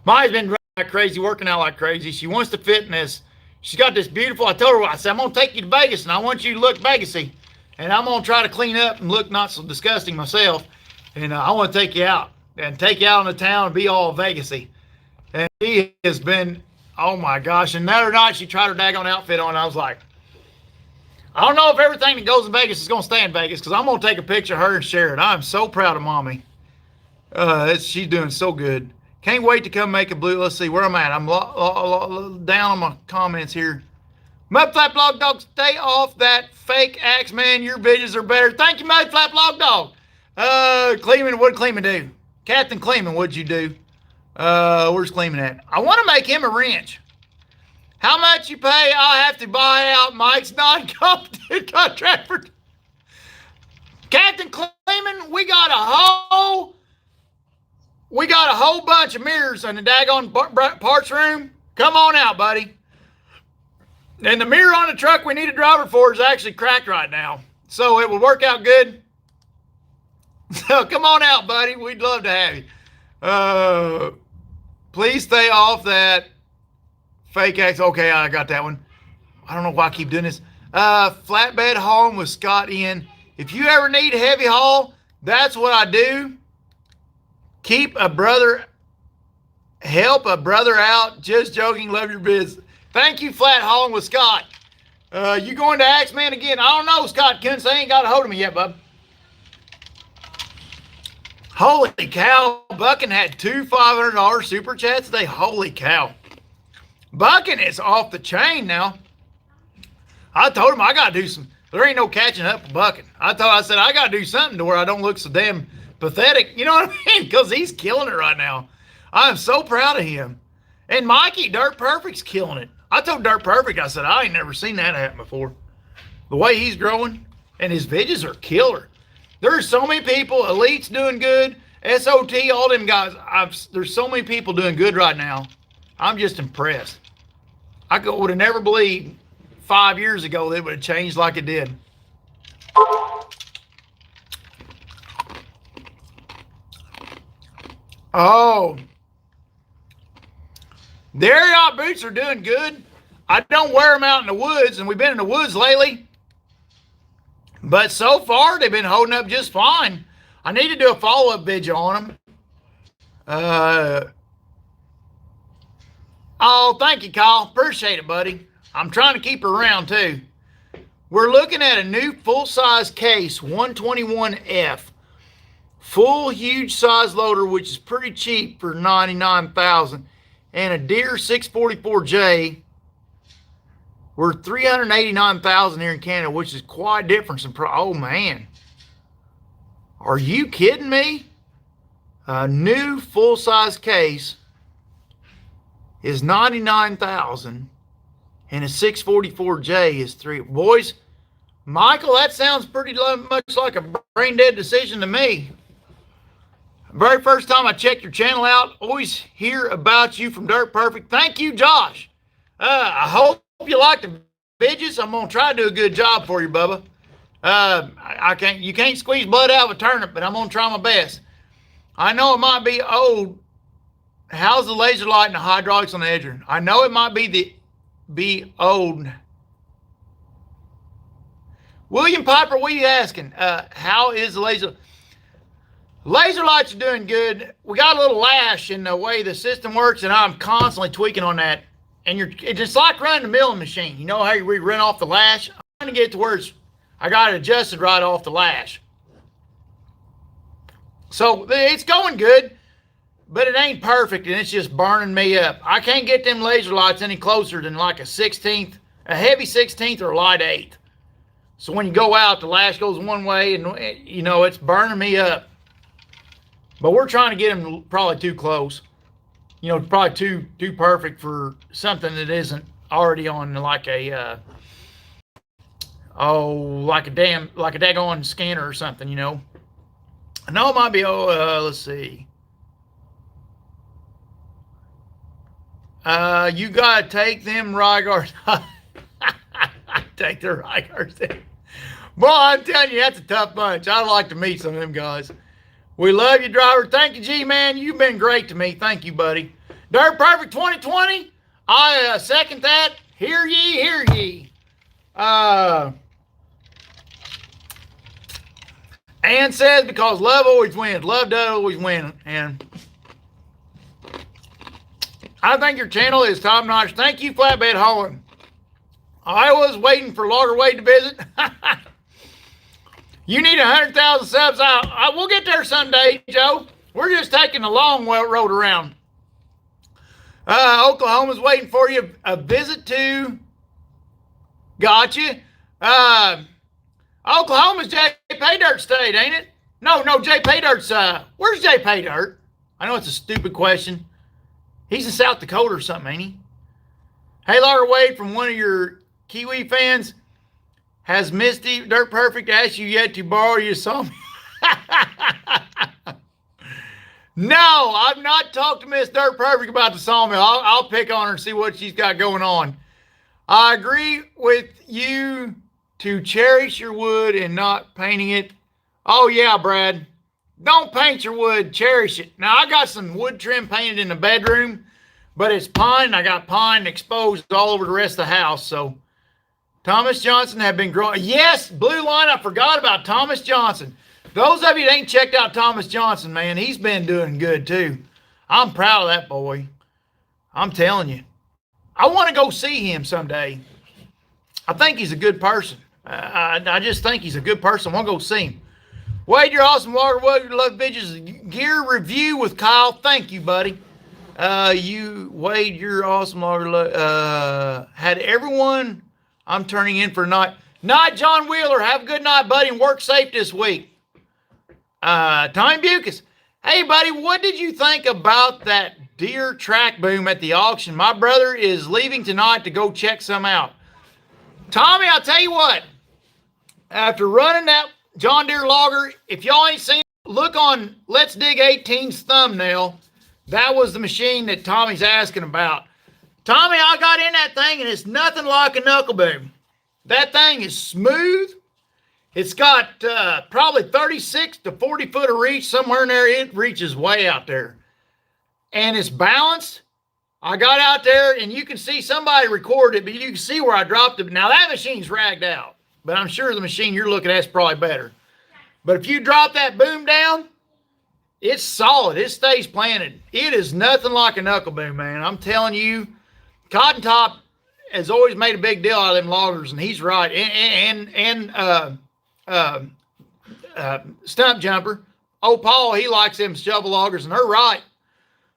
Mommy's been running like crazy, working out like crazy. She wants to fitness. She's got this beautiful, I told her, I said, I'm going to take you to Vegas, and I want you to look Vegasy. And I'm going to try to clean up and look not so disgusting myself. And I want to take you out. And take you out in the town and be all Vegasy. And she has been, oh my gosh. And the other night, she tried her daggone outfit on, and I was like, I don't know if everything that goes in Vegas is going to stay in Vegas, because I'm going to take a picture of her and share it. I'm so proud of Mommy. She's doing so good. Can't wait to come make a blue. Let's see where I'm at. I'm down on my comments here. Mudflap Log Dog, stay off that fake axe, man. Your videos are better. Thank you, Mudflap Log Dog. Cleeman, what did Cleeman do? Captain Cleeman, what'd you do? Where's Cleeman at? I want to make him a wrench. How much you pay? I'll have to buy out Mike's non-competent contract for Captain Cleman. We got a whole bunch of mirrors in the daggone parts room. Come on out, buddy. And the mirror on the truck we need a driver for is actually cracked right now, so it will work out good. So come on out, buddy. We'd love to have you. Please stay off that fake X. Okay, I got that one. I don't know why I keep doing this. Flatbed hauling with Scott Ian. If you ever need a heavy haul, that's what I do. Help a brother out. Just joking. Love your biz. Thank you, Flat Hauling with Scott. You going to Axeman again? I don't know, Scott Kuntz. They ain't got a hold of me yet, bub. Holy cow. Bucking had two $500 super chats today. Holy cow. Bucking is off the chain now. I told him I got to do some. There ain't no catching up with Bucking. I said I got to do something to where I don't look so damn pathetic. You know what I mean? Because he's killing it right now. I'm so proud of him. And Mikey, Dirt Perfect's killing it. I told Dirt Perfect, I said, I ain't never seen that happen before. The way he's growing, and his vidges are killer. There's so many people, Elite's doing good, SOT, all them guys. There's so many people doing good right now. I'm just impressed. I would have never believed 5 years ago that it would have changed like it did. Oh. The Ariat boots are doing good. I don't wear them out in the woods, and we've been in the woods lately. But so far, they've been holding up just fine. I need to do a follow-up video on them. Oh, thank you, Kyle. Appreciate it, buddy. I'm trying to keep her around, too. We're looking at a new full-size case, 121F. Full huge size loader, which is pretty cheap for $99,000. And a Deere 644J. We're $389,000 here in Canada, which is quite different. Oh, man. Are you kidding me? A new full-size case is $99,000, and a 644J is $3. Boys, Michael, that sounds pretty much like a brain-dead decision to me. Very first time I checked your channel out, always hear about you from Dirt Perfect. Thank you, Josh. I hope you like the vidges. I'm gonna try to do a good job for you, Bubba. You can't squeeze blood out of a turnip, but I'm gonna try my best. I know it might be old. How's the laser light and the hydraulics on the edger? I know it might be old. William Piper, what are you asking? How is the laser? Laser lights are doing good. We got a little lash in the way the system works, and I'm constantly tweaking on that. And it's just like running a milling machine. You know how we run off the lash? I'm trying to get to where I got it adjusted right off the lash. So it's going good, but it ain't perfect, and it's just burning me up. I can't get them laser lights any closer than like a 16th, a heavy 16th or a light 8th. So when you go out, the lash goes one way, and you know it's burning me up. But we're trying to get them probably too close. You know, probably too perfect for something that isn't already on like a like a daggone scanner or something, you know. I know it might be let's see. You gotta take them Rygars. Take the Rygars in. Boy, I'm telling you, that's a tough bunch. I'd like to meet some of them guys. We love you, driver. Thank you, G-Man. You've been great to me. Thank you, buddy. Dirt Perfect 2020. I second that. Hear ye, hear ye. Ann says, because love always wins. Love does always win. And I think your channel is top notch. Thank you, Flatbed Hauling. I was waiting for Logger Wade to visit. You need 100,000 subs. We'll get there someday, Joe. We're just taking a long road around. Oklahoma's waiting for you. A visit to. Gotcha. Oklahoma's J. Paydirt State, ain't it? No, J. Paydirt's. Where's J. Paydirt? I know it's a stupid question. He's in South Dakota or something, ain't he? Hey, Laura Wade, from one of your Kiwi fans, has Misty Dirt Perfect asked you yet to borrow your sawmill? No, I've not talked to Miss Dirt Perfect about the sawmill. I'll pick on her and see what she's got going on. I agree with you to cherish your wood and not painting it. Oh, yeah, Brad. Don't paint your wood, cherish it. Now, I got some wood trim painted in the bedroom, but it's pine, and I got pine exposed all over the rest of the house. So, Thomas Johnson have been growing. Yes, Blue Line, I forgot about Thomas Johnson. Those of you that ain't checked out Thomas Johnson, man, he's been doing good, too. I'm proud of that boy. I'm telling you. I want to go see him someday. I think he's a good person. I just think he's a good person. I want to go see him. Wade, you're awesome. Walker, love bitches. Gear review with Kyle. Thank you, buddy. Wade, you're awesome. Walker, had everyone I'm turning in for night. Night, John Wheeler. Have a good night, buddy, and work safe this week. Tommy Bucas. Hey, buddy, what did you think about that deer track boom at the auction? My brother is leaving tonight to go check some out. Tommy, I'll tell you what. After running that John Deere logger, if y'all ain't seen it, look on Let's Dig 18's thumbnail. That was the machine that Tommy's asking about. Tommy, I got in that thing, and it's nothing like a knuckle boom. That thing is smooth. It's got probably 36 to 40 foot of reach. Somewhere in there, it reaches way out there. And it's balanced. I got out there, and you can see somebody recorded it, but you can see where I dropped it. Now, that machine's ragged out, but I'm sure the machine you're looking at is probably better. But if you drop that boom down, it's solid. It stays planted. It is nothing like a knuckle boom, man. I'm telling you, Cotton Top has always made a big deal out of them loggers, and he's right. Stump Jumper, old Paul, he likes them shovel loggers, and they're right.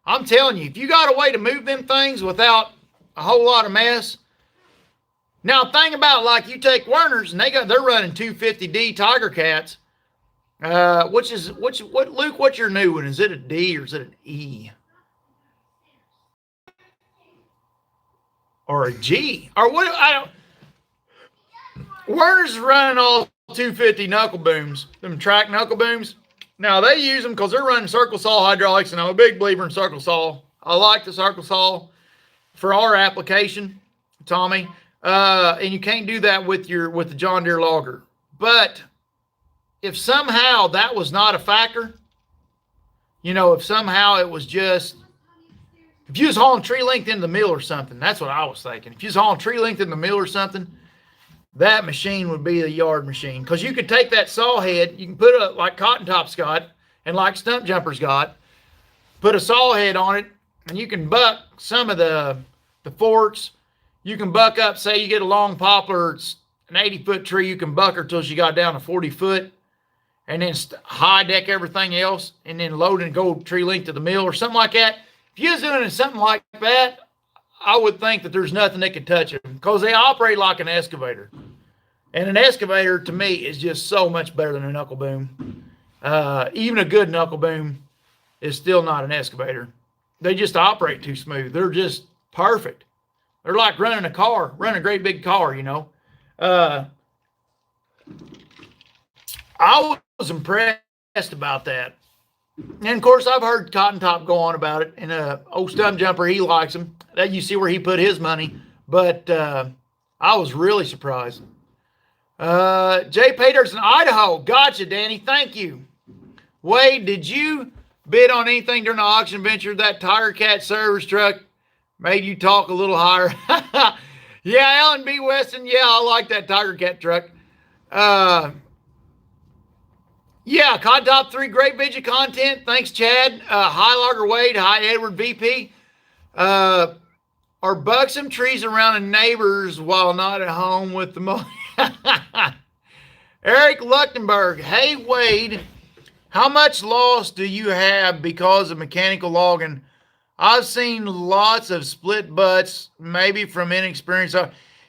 I'm telling you, if you got a way to move them things without a whole lot of mess. Now, thing about, like, you take Werner's, and they're running 250D Tiger Cats. Luke, what's your new one? Is it a D or is it an E? Or a G? Or what? Werner's is running all 250 knuckle booms, them track knuckle booms. Now, they use them because they're running circle saw hydraulics, and I'm a big believer in circle saw. I like the circle saw for our application, Tommy. And you can't do that with the John Deere logger. But if somehow that was not a factor, if somehow it was just, if you was hauling tree length into the mill or something, that's what I was thinking. If you was hauling tree length in the mill or something, that machine would be a yard machine. Because you could take that saw head, you can put it like Cotton Top's got, and like Stump Jumper's got, put a saw head on it, and you can buck some of the forks. You can buck up, say you get a long poplar, it's an 80-foot tree, you can buck her till she got down to 40 foot, and then high deck everything else, and then load and go tree length to the mill or something like that. If you was doing something like that, I would think that there's nothing that could touch it because they operate like an excavator. And an excavator, to me, is just so much better than a knuckle boom. Even a good knuckle boom is still not an excavator. They just operate too smooth. They're just perfect. They're like running a great big car, I was impressed about that. And, of course, I've heard Cotton Top go on about it. And old Stump Jumper, he likes them. That you see where he put his money. But I was really surprised. Jay Peterson, Idaho. Gotcha, Danny. Thank you. Wade, did you bid on anything during the auction venture? That Tiger Cat service truck made you talk a little higher. Yeah, Alan B. Weston. Yeah, I like that Tiger Cat truck. Yeah, Cod Top 3, great video content. Thanks, Chad. Hi, Logger Wade. Hi, Edward VP. Or bug some trees around the neighbors while not at home with the Eric Luchtenberg. Hey, Wade, how much loss do you have because of mechanical logging? I've seen lots of split butts, maybe from inexperience.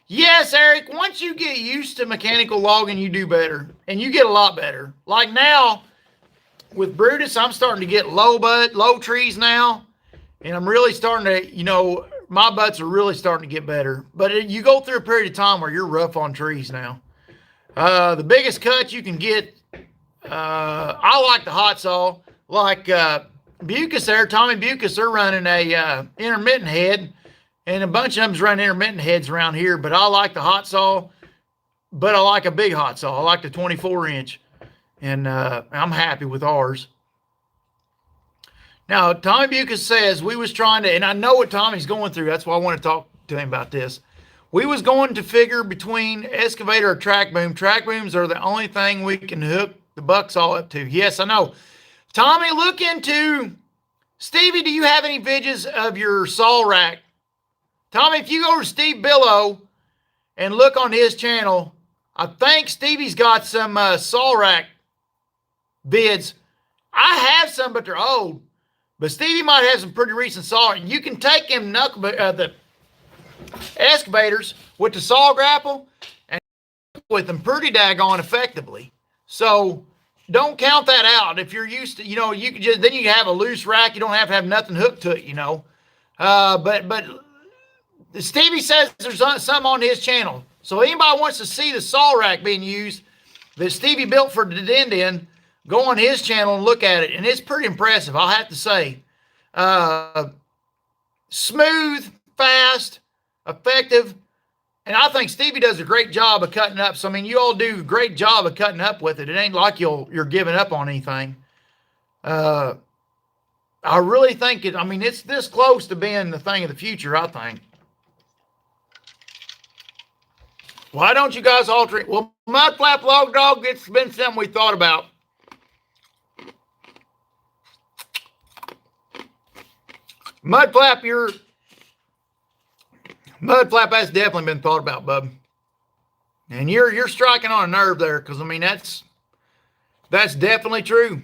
Yes, Eric, once you get used to mechanical logging, you do better. And you get a lot better. Like now, with Brutus, I'm starting to get low trees now. And I'm really starting to, my butts are really starting to get better. But you go through a period of time where you're rough on trees now. The biggest cut you can get, I like the hot saw. Like Bucas there, Tommy Bucas, they're running a intermittent head. And a bunch of them's run intermittent heads around here. But I like the hot saw. But I like a big hot saw. I like the 24-inch. And I'm happy with ours. Now, Tommy Bucas says we was trying to, and I know what Tommy's going through. That's why I want to talk to him about this. We was going to figure between excavator or track boom. Track booms are the only thing we can hook the buck saw up to. Yes, I know. Tommy, look into, Stevie, do you have any videos of your saw rack? Tommy, if you go to Steve Billow and look on his channel, I think Stevie's got some saw rack vids. I have some, but they're old. But Stevie might have some pretty recent saw. You can take them the excavators with the saw grapple and with them pretty daggone effectively. So don't count that out. If you're used to, you can just, then you have a loose rack. You don't have to have nothing hooked to it, But Stevie says there's some on his channel. So anybody wants to see the saw rack being used that Stevie built for the Din, go on his channel and look at it. And it's pretty impressive, I'll have to say. Smooth, fast, effective. And I think Stevie does a great job of cutting up. So, I mean, you all do a great job of cutting up with it. It ain't like you're giving up on anything. I really think it's this close to being the thing of the future, I think. Why don't you guys alter it? Well, Mud Flap Log Dog, it's been something we thought about. Mud Flap has definitely been thought about, bub. And you're striking on a nerve there, because I mean that's definitely true.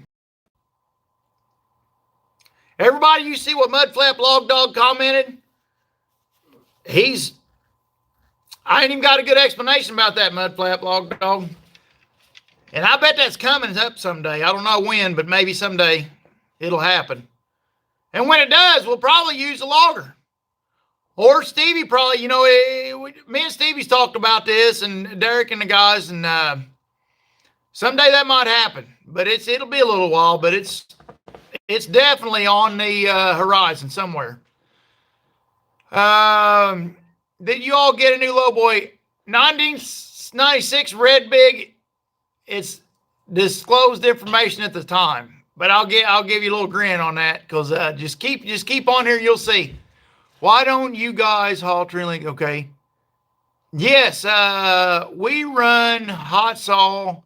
Everybody, you see what Mud Flap Log Dog commented? I ain't even got a good explanation about that, Mud Flap Log Dog. And I bet that's coming up someday. I don't know when, but maybe someday it'll happen. And when it does, we'll probably use a logger. Or Stevie probably, me and Stevie's talked about this, and Derek and the guys, and someday that might happen. But it'll be a little while, but it's definitely on the horizon somewhere. Did you all get a new lowboy? 1996 Red Big. It's disclosed information at the time. But I'll give you a little grin on that, because just keep on here, you'll see. Why don't you guys haul trailing? Okay. Yes, we run hot saw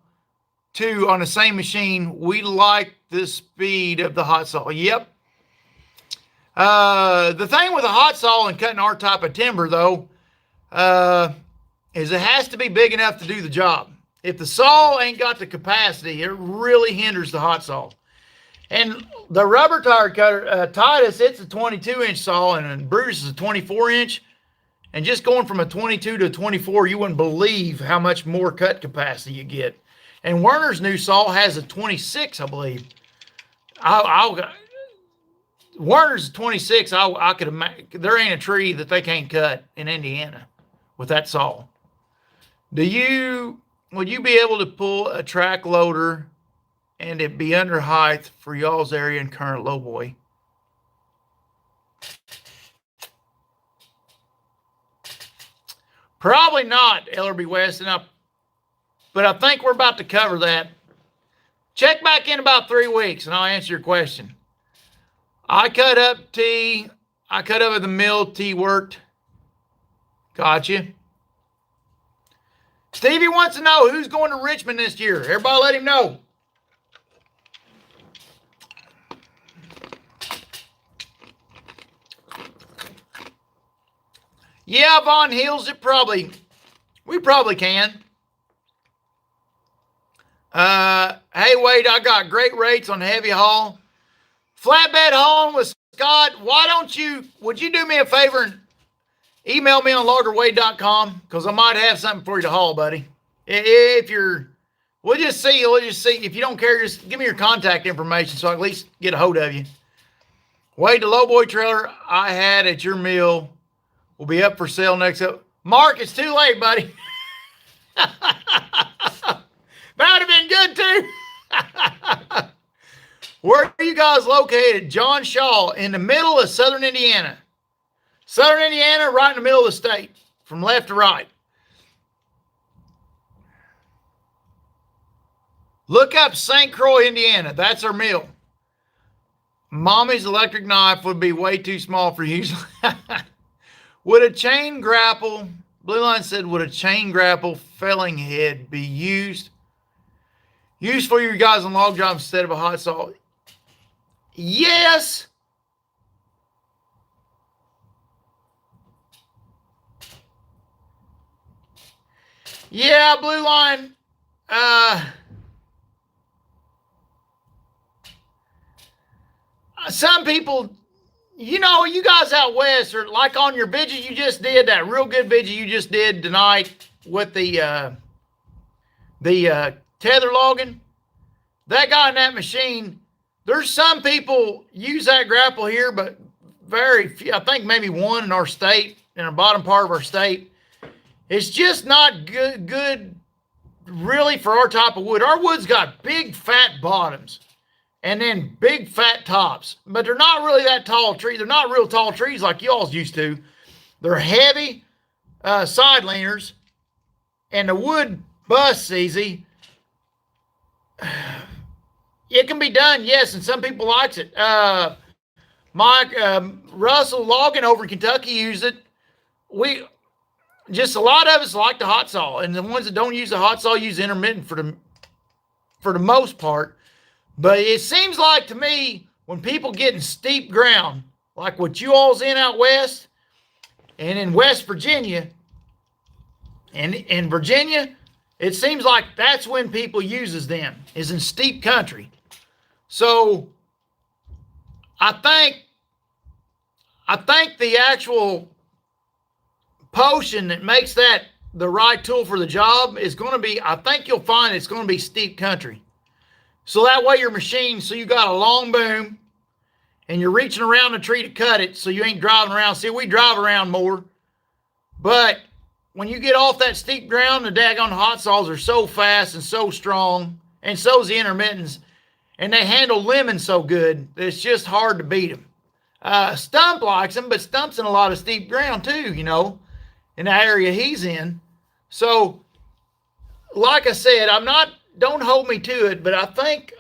too on the same machine. We like the speed of the hot saw. Yep. The thing with a hot saw and cutting our type of timber, though, is it has to be big enough to do the job. If the saw ain't got the capacity, it really hinders the hot saw. And the rubber tire cutter, Titus, it's a 22-inch saw, and Bruce is a 24-inch. And just going from a 22 to a 24, you wouldn't believe how much more cut capacity you get. And Werner's new saw has a 26, I believe. Werner's 26. I could imagine there ain't a tree that they can't cut in Indiana with that saw. Would you be able to pull a track loader and it be under height for y'all's area and current lowboy? Probably not, Ellerby West, but I think we're about to cover that. Check back in about 3 weeks and I'll answer your question. I cut up T. I cut up at the mill. T worked. Gotcha. Stevie wants to know who's going to Richmond this year. Everybody let him know. Yeah, Von Hills, we probably can. Hey, Wade, I got great rates on heavy haul. Flatbed hauling with Scott. Would you do me a favor and email me on loggerwade.com? Because I might have something for you to haul, buddy. We'll just see. If you don't care, just give me your contact information so I can at least get a hold of you. Wade, the lowboy trailer I had at your mill will be up for sale next up. Mark, it's too late, buddy. That would have been good too. Where are you guys located? John Shaw, in the middle of Southern Indiana. Southern Indiana, right in the middle of the state, from left to right. Look up St. Croix, Indiana. That's our mill. Mommy's electric knife would be way too small for you. Would a chain grapple, Blue Line said, would a chain grapple felling head be used for you guys on log jobs instead of a hot saw? Yes. Yeah, Blue Line. Some people, you know, you guys out west are like on your video you just did, that real good video you just did tonight with the tether logging. That guy in that machine, there's some people use that grapple here, but very few. I think maybe one in our state, in the bottom part of our state. It's just not good really for our type of wood. Our wood's got big fat bottoms and then big fat tops, but they're not really that tall tree. They're not real tall trees like y'all's used to. They're heavy side leaners, and the wood busts easy. It can be done, yes, and some people likes it. Mike Russell Logan over in Kentucky used it. Just a lot of us like the hot saw, and the ones that don't use the hot saw use intermittent for the most part. But it seems like to me, when people get in steep ground, like what you all's in out west, and in West Virginia, and in Virginia, it seems like that's when people uses them, is in steep country. So I think the actual potion that makes that the right tool for the job is going to be, I think you'll find it's going to be steep country. So that way your machine, so you got a long boom and you're reaching around the tree to cut it so you ain't driving around. See, we drive around more. But when you get off that steep ground, the daggone hot saws are so fast and so strong, and so's the intermittents, and they handle lemons so good that it's just hard to beat them. Stump likes them, but Stump's in a lot of steep ground too, you know, in the area he's in. So, like I said, don't hold me to it, but I think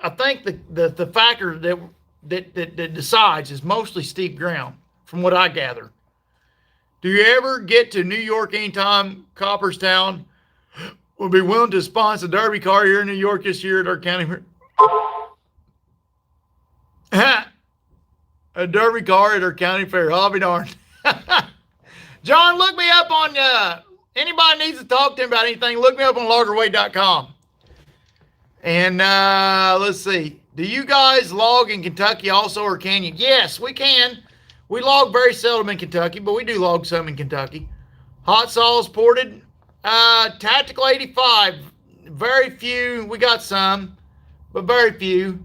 the factor that decides is mostly steep ground, from what I gather. Do you ever get to New York anytime? Copperstown will be willing to sponsor a derby car here in New York this year at our county. A derby car at our county fair. I'll be darned. John, look me up on, anybody needs to talk to him about anything, look me up on loggerway.com. And let's see. Do you guys log in Kentucky also, or can you? Yes, we can. We log very seldom in Kentucky, but we do log some in Kentucky. Hot saws ported. Tactical 85. Very few. We got some, but very few.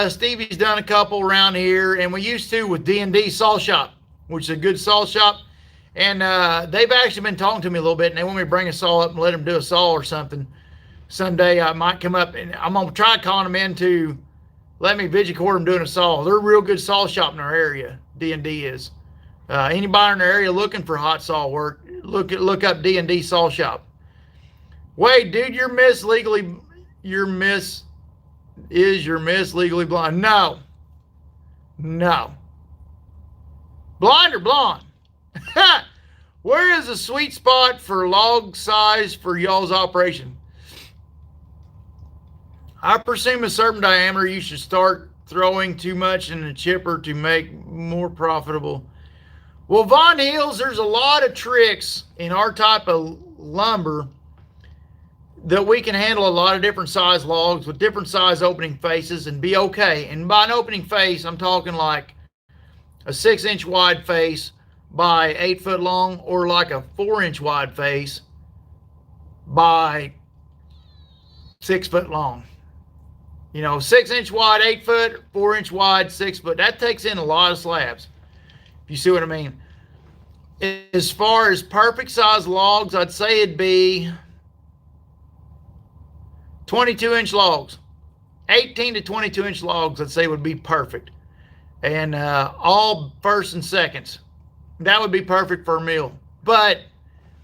Stevie's done a couple around here, and we used to with D&D Saw Shop, which is a good saw shop. And they've actually been talking to me a little bit, and they want me to bring a saw up and let them do a saw or something. Someday I might come up, and I'm going to try calling them in to let me vigicord them doing a saw. They're a real good saw shop in our area, D&D is. Anybody in the area looking for hot saw work, look up D&D Saw Shop. Wait, dude, your miss legally blind? No. Blind or blonde? Where is the sweet spot for log size for y'all's operation? I presume a certain diameter you should start throwing too much in the chipper to make more profitable. Well, Von Hills, there's a lot of tricks in our type of lumber that we can handle a lot of different size logs with different size opening faces and be okay. And by an opening face, I'm talking like a 6-inch wide face by 8 foot long, or like a 4-inch wide face by 6 foot long. You know, 6-inch wide, 8 foot, 4-inch wide, 6 foot. That takes in a lot of slabs, if you see what I mean. as far as perfect size logs, I'd say it'd be 22-inch logs. 18 to 22-inch logs, I'd say, would be perfect. And all first and seconds. That would be perfect for a meal. But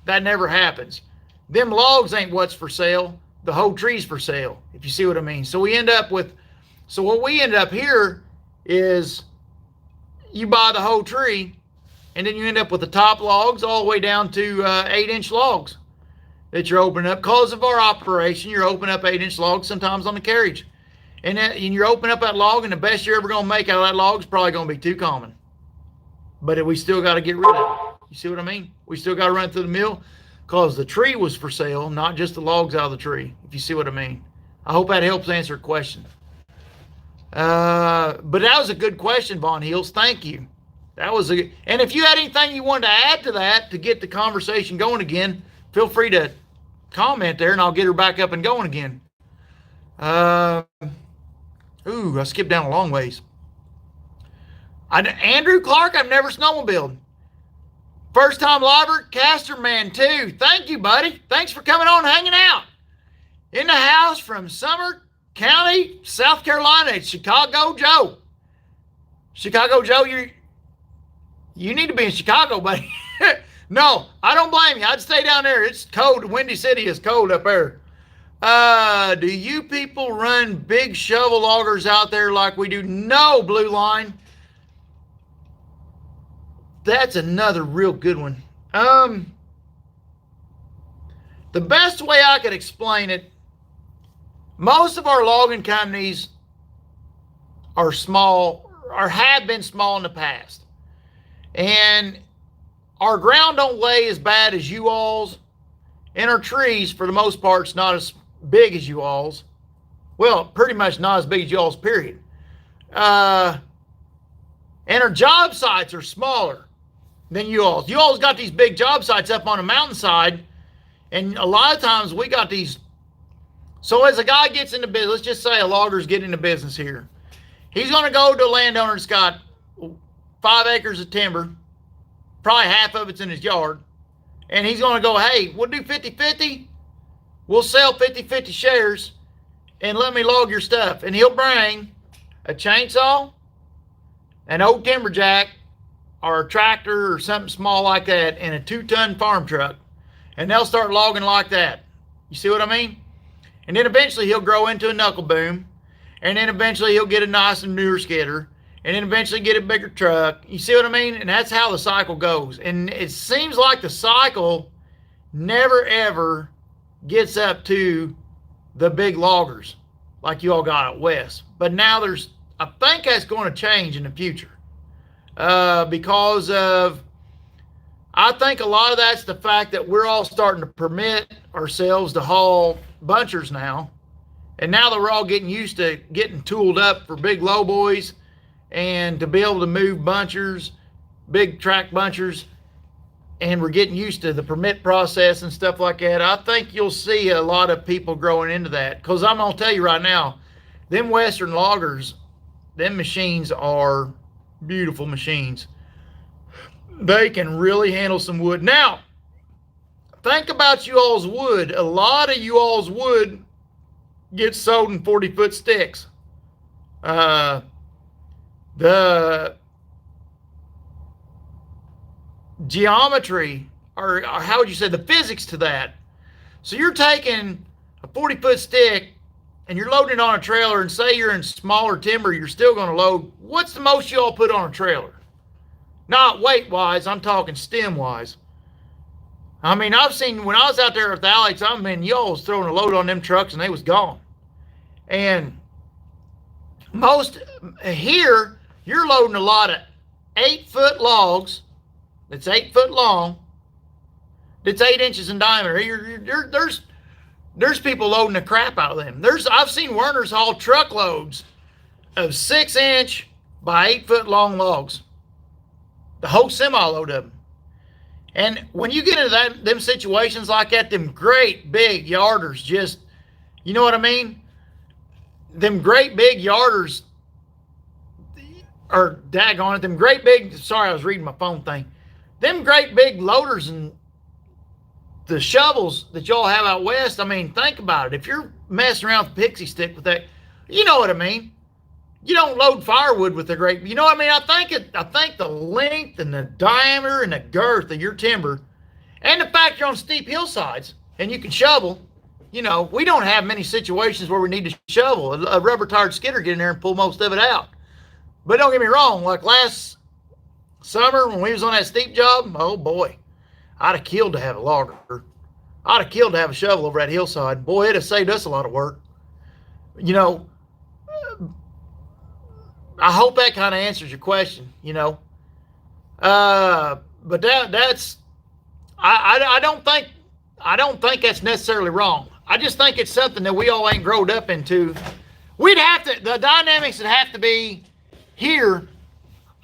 that never happens. Them logs ain't what's for sale. The whole tree's for sale, if you see what I mean. So what we end up here is you buy the whole tree, and then you end up with the top logs all the way down to 8-inch logs that you're opening up. Because of our operation, you're opening up 8-inch logs sometimes on the carriage. And you're opening up that log, and the best you're ever going to make out of that log is probably going to be too common. But we still got to get rid of it. You see what I mean? We still got to run through the mill because the tree was for sale, not just the logs out of the tree, if you see what I mean. I hope that helps answer a question. But that was a good question, Von Heels. Thank you. And if you had anything you wanted to add to that to get the conversation going again, feel free to comment there, and I'll get her back up and going again. I skipped down a long ways. Andrew Clark, I've never snowmobiled. First time liver, Caster Man too. Thank you, buddy. Thanks for coming on and hanging out. In the house from Summer County, South Carolina, it's Chicago Joe. Chicago Joe, you need to be in Chicago, buddy. No, I don't blame you. I'd stay down there. It's cold. Windy City is cold up there. Do you people run big shovel loggers out there like we do? No, Blue Line. That's another real good one. The best way I could explain it, most of our logging companies are small or have been small in the past. And our ground don't lay as bad as you all's. And our trees, for the most part, is not as big as you all's. Well, pretty much not as big as you all's, period. And our job sites are smaller than you all's. You all's got these big job sites up on a mountainside. And a lot of times we got these. So as a guy gets into business, let's just say a logger's getting into business here. He's going to go to a landowner that's got 5 acres of timber. Probably half of it's in his yard. And he's going to go, hey, we'll do 50-50. We'll sell 50-50 shares and let me log your stuff. And he'll bring a chainsaw, an old timberjack, or a tractor or something small like that, and a 2-ton farm truck. And they'll start logging like that. You see what I mean? And then eventually he'll grow into a knuckle boom. And then eventually he'll get a nice and newer skidder. And then eventually get a bigger truck. You see what I mean? And that's how the cycle goes. And it seems like the cycle never ever gets up to the big loggers like you all got out west. But now I think that's going to change in the future. Because of, I think a lot of that's the fact that we're all starting to permit ourselves to haul bunchers now. And now that we're all getting used to getting tooled up for big low boys and to be able to move bunchers, big track bunchers, and we're getting used to the permit process and stuff like that, I think you'll see a lot of people growing into that. Because I'm going to tell you right now, them Western loggers, them machines are beautiful machines. They can really handle some wood. Now, think about you all's wood. A lot of you all's wood gets sold in 40-foot sticks. The geometry, or how would you say, the physics to that. So you're taking a 40-foot stick and you're loading it on a trailer, and say you're in smaller timber, you're still going to load. What's the most you all put on a trailer? Not weight-wise, I'm talking stem-wise. I mean, I've seen, when I was out there with Alex, I mean, y'all was throwing a load on them trucks and they was gone. And most here, you're loading a lot of 8-foot logs that's 8 foot long, that's 8 inches in diameter. There's people loading the crap out of them. I've seen Werners haul truckloads of 6-inch by 8-foot long logs. The whole semi-load of them. And when you get into them situations like that, them great big yarders just, you know what I mean? Them great big yarders, or daggone it, them great big, sorry, I was reading my phone thing. them great big loaders and the shovels that y'all have out west, I mean, think about it. If you're messing around with the pixie stick with that, you know what I mean. You don't load firewood with a great, you know what I mean? I think the length and the diameter and the girth of your timber, and the fact you're on steep hillsides and you can shovel. You know, we don't have many situations where we need to shovel. A rubber tired skidder get in there and pull most of it out. But don't get me wrong, like last summer when we was on that steep job, oh boy, I'd have killed to have a logger. I'd have killed to have a shovel over that hillside. Boy, it'd have saved us a lot of work. You know, I hope that kind of answers your question, you know. But that's I don't think that's necessarily wrong. I just think it's something that we all ain't growed up into. We'd have to, the dynamics would have to be here,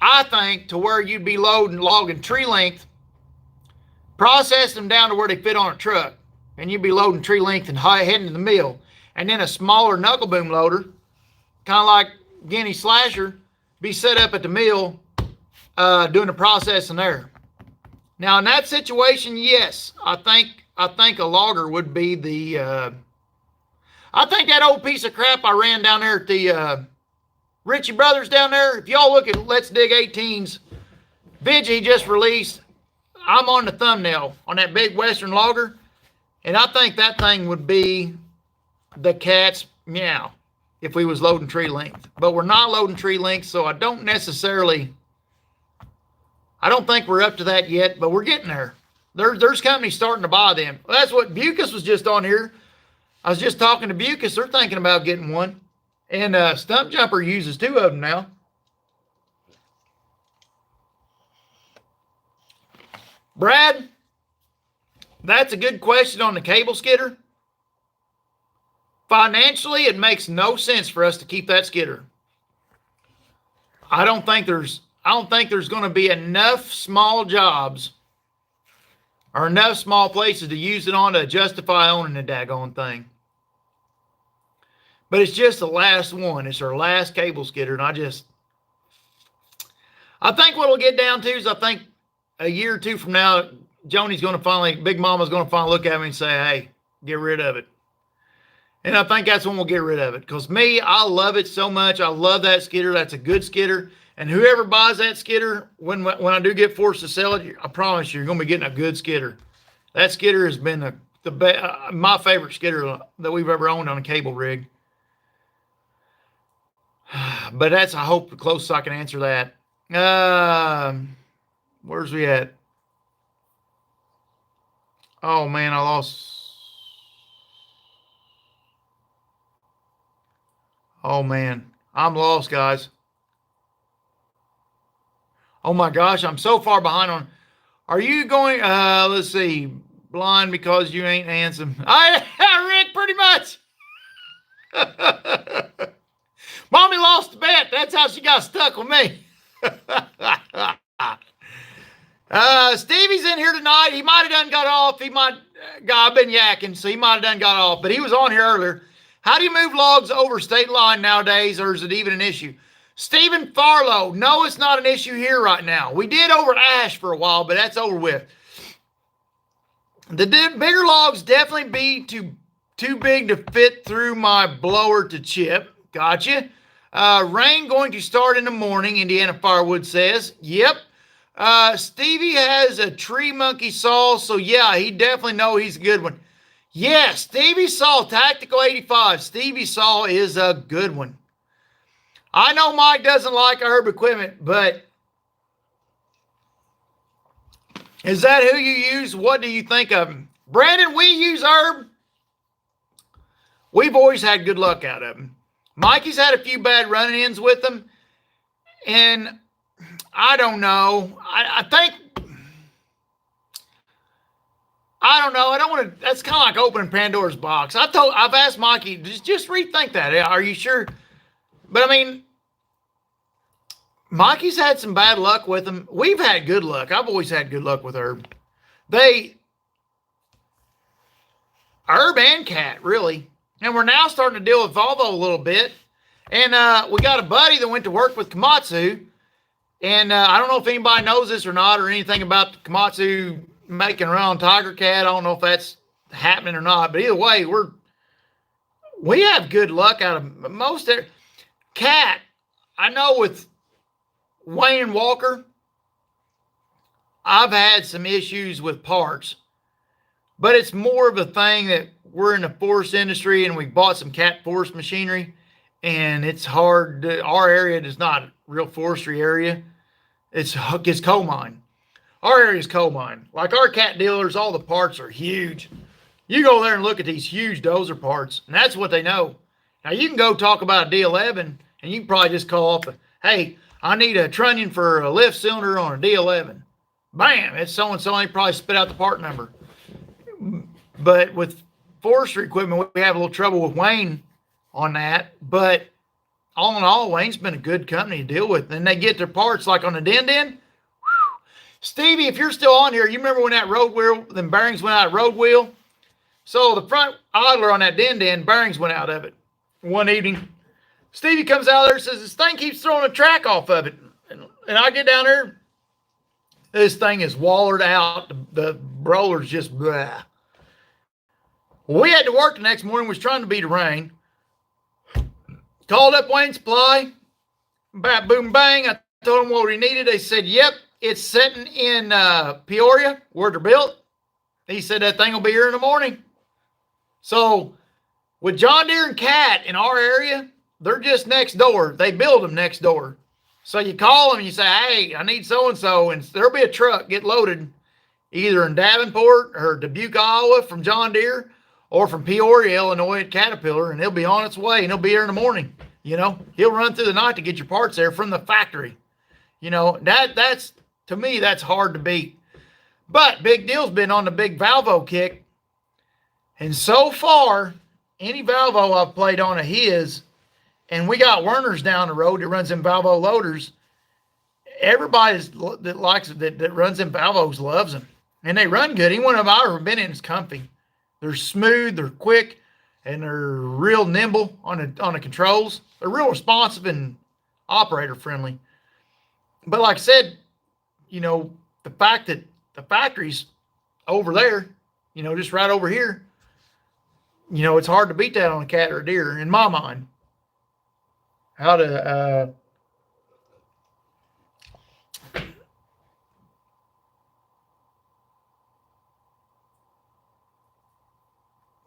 I think, to where you'd be logging tree length, process them down to where they fit on a truck, and you'd be loading tree length and heading to the mill. And then a smaller knuckle boom loader, kind of like Guinea Slasher, be set up at the mill doing the processing there. Now, in that situation, yes, I think a logger would be the, I think that old piece of crap I ran down there at the Ritchie Brothers down there, if y'all look at Let's Dig 18's vid he just released, I'm on the thumbnail on that big Western logger, and I think that thing would be the cat's meow if we was loading tree length. But we're not loading tree length, so I don't think we're up to that yet, but we're getting there. There's companies starting to buy them. Well, that's what Bucas was just on here. I was just talking to Bucas. They're thinking about getting one. And Stump Jumper uses 2 of them now. Brad, that's a good question on the cable skidder. Financially, it makes no sense for us to keep that skidder. I don't think there's going to be enough small jobs or enough small places to use it on to justify owning the daggone thing. But it's just the last one. It's our last cable skidder. And I think what it'll get down to is I think a year or 2 from now, Big Mama's going to finally look at me and say, hey, get rid of it. And I think that's when we'll get rid of it. Because me, I love it so much. I love that skidder. That's a good skidder. And whoever buys that skidder, when I do get forced to sell it, I promise you're going to be getting a good skidder. That skidder has been my favorite skidder that we've ever owned on a cable rig. But that's, I hope, the closest I can answer that. Where's we at? Oh, man, I lost. Oh, man, I'm lost, guys. Oh my gosh, I'm so far behind on. Are you going, let's see, blind because you ain't handsome? Rick, pretty much. Mommy lost the bet. That's how she got stuck with me. Stevie's in here tonight. He might have done got off. I've been yakking, so he might have done got off, but he was on here earlier. How do you move logs over state line nowadays, or is it even an issue? Stephen Farlow, no, it's not an issue here right now. We did over ash for a while, but that's over with. The bigger logs definitely be too big to fit through my blower to chip. Gotcha. Rain going to start in the morning, Indiana Firewood says. Yep. Stevie has a Tree Monkey saw, so yeah, he definitely know he's a good one. Yeah, Stevie Saw, Tactical 85. Stevie Saw is a good one. I know Mike doesn't like Herb equipment, but is that who you use? What do you think of him? Brandon, we use Herb. We've always had good luck out of him. Mikey's had a few bad run-ins with him, and I don't know. I don't know. I don't want to. That's kind of like opening Pandora's box. I've asked Mikey, just rethink that. Are you sure? But I mean, Mikey's had some bad luck with him. We've had good luck. I've always had good luck with Herb. Herb and Cat, really. And we're now starting to deal with Volvo a little bit. And we got a buddy that went to work with Komatsu. And I don't know if anybody knows this or not, or anything about the Komatsu making around Tiger Cat. I don't know if that's happening or not, but either way, we have good luck out of most there. Cat, I know with Wayne Walker, I've had some issues with parts, but it's more of a thing that we're in the forest industry and we bought some cat forest machinery, and it's hard. Our area is not a real forestry area. It's coal mine. Our area is coal mine. Like our cat dealers, all the parts are huge. You go there and look at these huge dozer parts, and that's what they know. Now you can go talk about a D11, and you can probably just call up, hey, I need a trunnion for a lift cylinder on a D11. Bam, it's so-and-so, and they probably spit out the part number. But with forestry equipment, we have a little trouble with Wayne on that. But all in all, Wayne's been a good company to deal with. And they get their parts like on the Din. Stevie, if you're still on here, you remember when that road wheel, them bearings went out of road wheel? So the front idler on that Din, bearings went out of it one evening. Stevie comes out there and says, this thing keeps throwing a track off of it. And I get down there, this thing is wallered out. The roller's just blah. Well, we had to work the next morning. We was trying to beat the rain. Called up Wayne Supply. Bam, boom, bang. I told them what we needed. They said, yep, it's sitting in Peoria where they're built. He said that thing will be here in the morning. So with John Deere and Cat in our area, they're just next door. They build them next door. So you call them and you say, hey, I need so-and-so, and there'll be a truck get loaded either in Davenport or Dubuque, Iowa from John Deere, or from Peoria, Illinois at Caterpillar, and he'll be on its way, and he'll be here in the morning. You know, he'll run through the night to get your parts there from the factory. You know, that's, to me, that's hard to beat. But Big Deal's been on the big Valvo kick, and so far, any Valvo I've played on of his, and we got Werner's down the road that runs them Valvo loaders. Everybody that runs them Valvos loves them, and they run good. Any one of them I've ever been in is comfy. They're smooth, they're quick, and they're real nimble on the controls. They're real responsive and operator friendly. But like I said, you know, the fact that the factory's over there, you know, just right over here, you know, it's hard to beat that on a Cat or a Deere in my mind. How to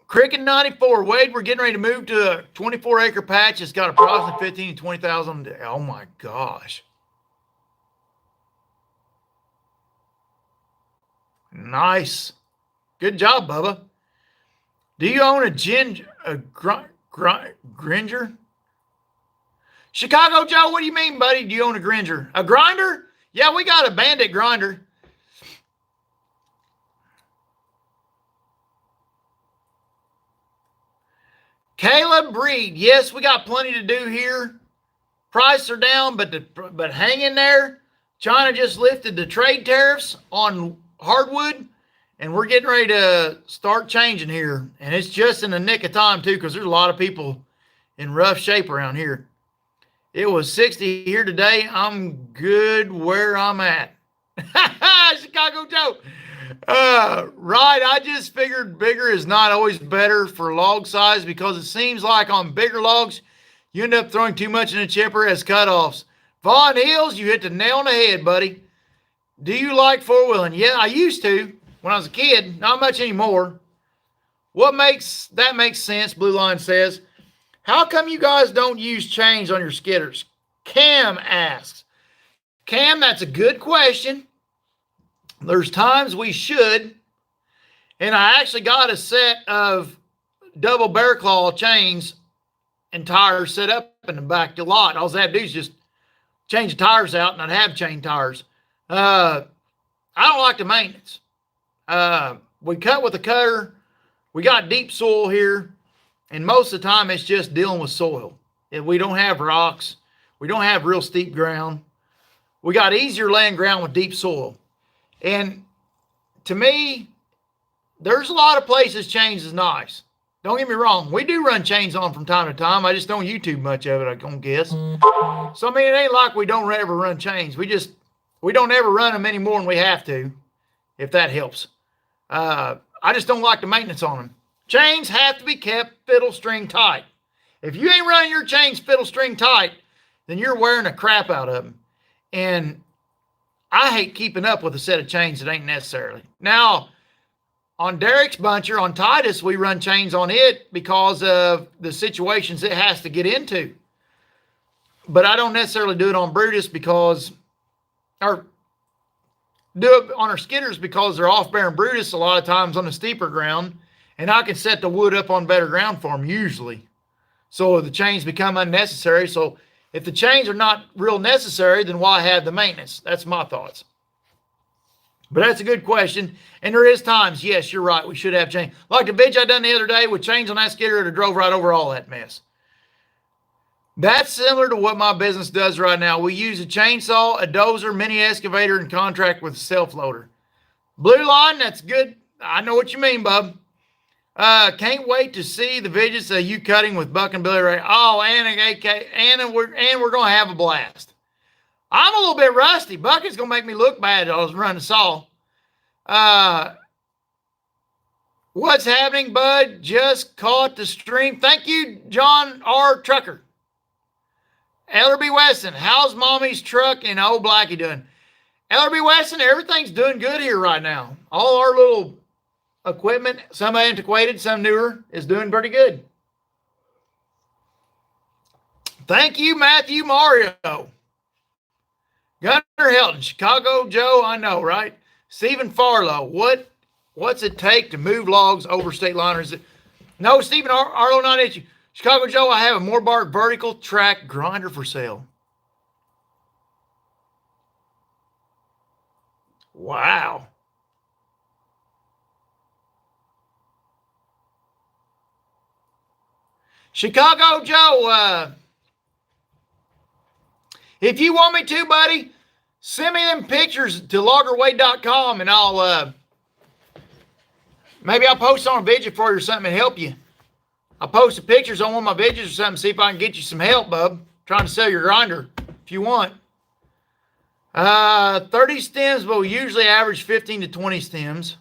Cricket 94, Wade, we're getting ready to move to a 24-acre patch. It's got approximately 15 to 20,000. Oh my gosh. Nice. Good job, Bubba. Do you own a Gringer? Chicago Joe, what do you mean, buddy? Do you own a Gringer? A grinder? Yeah, we got a Bandit grinder. Caleb Breed, yes, we got plenty to do here. Prices are down, but hang in there. China just lifted the trade tariffs on hardwood, and we're getting ready to start changing here. And it's just in the nick of time, too, because there's a lot of people in rough shape around here. It was 60 here today. I'm good where I'm at. Chicago Joe. Right, I just figured bigger is not always better for log size, because it seems like on bigger logs, you end up throwing too much in the chipper as cutoffs. Vaughn Hills, you hit the nail on the head, buddy. Do you like four-wheeling? Yeah, I used to when I was a kid. Not much anymore. What makes sense, Blue Line says. How come you guys don't use chains on your skidders? Cam asks. Cam, that's a good question. There's times we should. And I actually got a set of double bear claw chains and tires set up in the back of the lot. All I have to do is just change the tires out, and I'd have chain tires. I don't like the maintenance. We cut with a cutter. We got deep soil here, and most of the time it's just dealing with soil. And we don't have rocks. We don't have real steep ground. We got easier laying ground with deep soil. And to me, there's a lot of places chains is nice. Don't get me wrong. We do run chains on from time to time. I just don't YouTube much of it, I'm going to guess. So, I mean, it ain't like we don't ever run chains. We don't ever run them any more than we have to, if that helps. I just don't like the maintenance on them. Chains have to be kept fiddle string tight. If you ain't running your chains fiddle string tight, then you're wearing the crap out of them. And I hate keeping up with a set of chains that ain't necessarily. Now, on Derek's buncher, on Titus, we run chains on it because of the situations it has to get into. But I don't necessarily do it on Brutus or do it on our skidders because they're off-bearing Brutus a lot of times on the steeper ground, and I can set the wood up on better ground for them usually. So the chains become unnecessary. So if the chains are not real necessary, then why have the maintenance? That's my thoughts. But that's a good question. And there is times, yes, you're right, we should have chains. Like the bitch I done the other day with chains on that skidder, it drove right over all that mess. That's similar to what my business does right now. We use a chainsaw, a dozer, mini excavator, and contract with a self-loader. Blue Line, that's good. I know what you mean, bub. Can't wait to see the videos of you cutting with Buck and Billy Ray. Oh, and we're going to have a blast. I'm a little bit rusty. Bucket's going to make me look bad. I was running saw. What's happening, bud? Just caught the stream. Thank you, John R. Trucker. Ellerby Weston, how's mommy's truck and old Blackie doing? Ellerby Weston, everything's doing good here right now. All our little equipment, some antiquated, some newer, is doing pretty good. Thank you, Matthew Mario. Gunnar Helton, Chicago Joe, I know, right? Stephen Farlow, what's it take to move logs over state line? No, Stephen Arlo, not at you. Chicago Joe, I have a Morbark vertical track grinder for sale. Wow. Chicago Joe, if you want me to, buddy, send me them pictures to loggerway.com and maybe I'll post on a video for you or something and help you. I'll post the pictures on one of my videos or something, see if I can get you some help, bub. Trying to sell your grinder if you want. 30 stems, but we usually average 15 to 20 stems.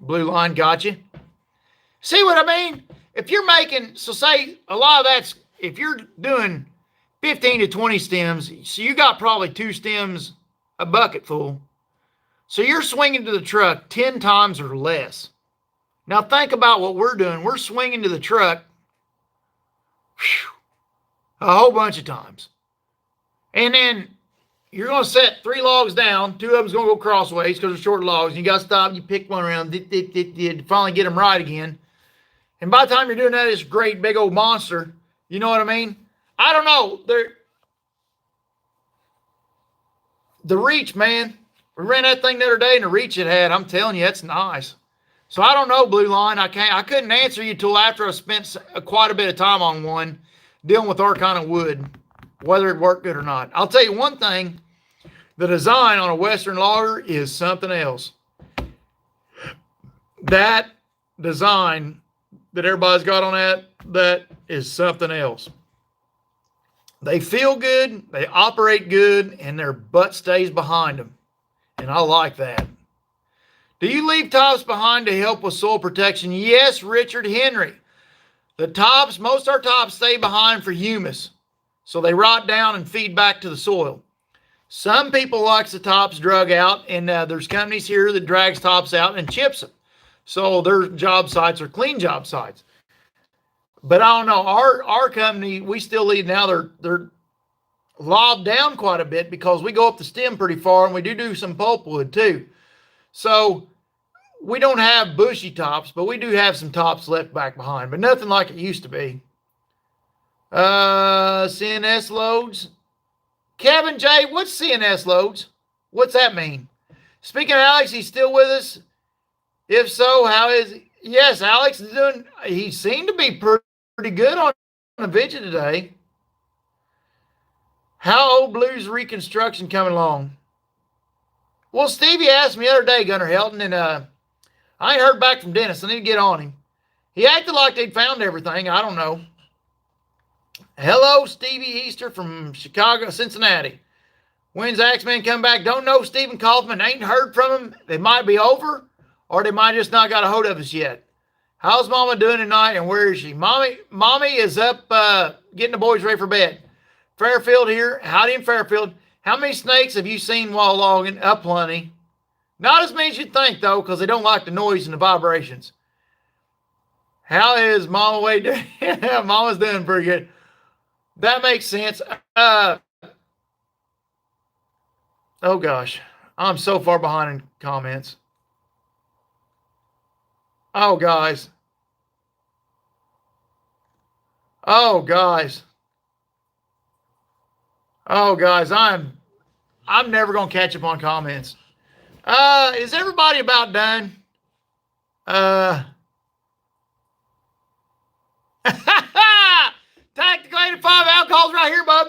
Blue Line, got you. See what I mean? If you're making, so say a lot of that's, if you're doing 15 to 20 stems, so you got probably 2 stems a bucket full. So you're swinging to the truck 10 times or less. Now think about what we're doing. We're swinging to the truck a whole bunch of times. And then you're going to set 3 logs down. 2 of them's going to go crossways because they're short logs. You got to stop. You pick one around. Finally get them right again. And by the time you're doing that, it's a great big old monster. You know what I mean? I don't know. The reach, man. We ran that thing the other day and the reach it had. I'm telling you, that's nice. So I don't know, Blue Line. I couldn't answer you till after I spent quite a bit of time on one dealing with our kind of wood, whether it worked good or not. I'll tell you one thing. The design on a Western logger is something else. That design that everybody's got on that is something else. They feel good, they operate good, and their butt stays behind them. And I like that. Do you leave tops behind to help with soil protection? Yes, Richard Henry. The tops, most of our tops stay behind for humus. So they rot down and feed back to the soil. Some people like the tops drug out, and there's companies here that drags tops out and chips them. So their job sites are clean job sites. But I don't know, our company, we still leave now, they're lobbed down quite a bit because we go up the stem pretty far and we do some pulpwood too. So we don't have bushy tops, but we do have some tops left back behind, but nothing like it used to be. CNS loads. Kevin J, what's CNS loads? What's that mean? Speaking of Alex, he's still with us. If so, how is he? Yes, Alex is doing, he seemed to be pretty good on the video today. How old Blues reconstruction coming along? Well, Stevie asked me the other day, Gunnar Helton, and I ain't heard back from Dennis. I need to get on him. He acted like they'd found everything. I don't know. Hello, Stevie Easter from Chicago, Cincinnati. When's Axeman come back? Don't know. Stephen Kaufman. Ain't heard from him. They might be over, or they might just not got a hold of us yet. How's Mama doing tonight, and where is she? Mommy is up getting the boys ready for bed. Fairfield here. Howdy in Fairfield. How many snakes have you seen while logging? Plenty. Not as many as you'd think, though, because they don't like the noise and the vibrations. How is Mama Way doing? Mama's doing pretty good. That makes sense. Oh, gosh. I'm so far behind in comments. Oh, guys. Oh, guys. Oh, guys. I'm never going to catch up on comments. Is everybody about done? Tactical 85 alcohol's right here, bub.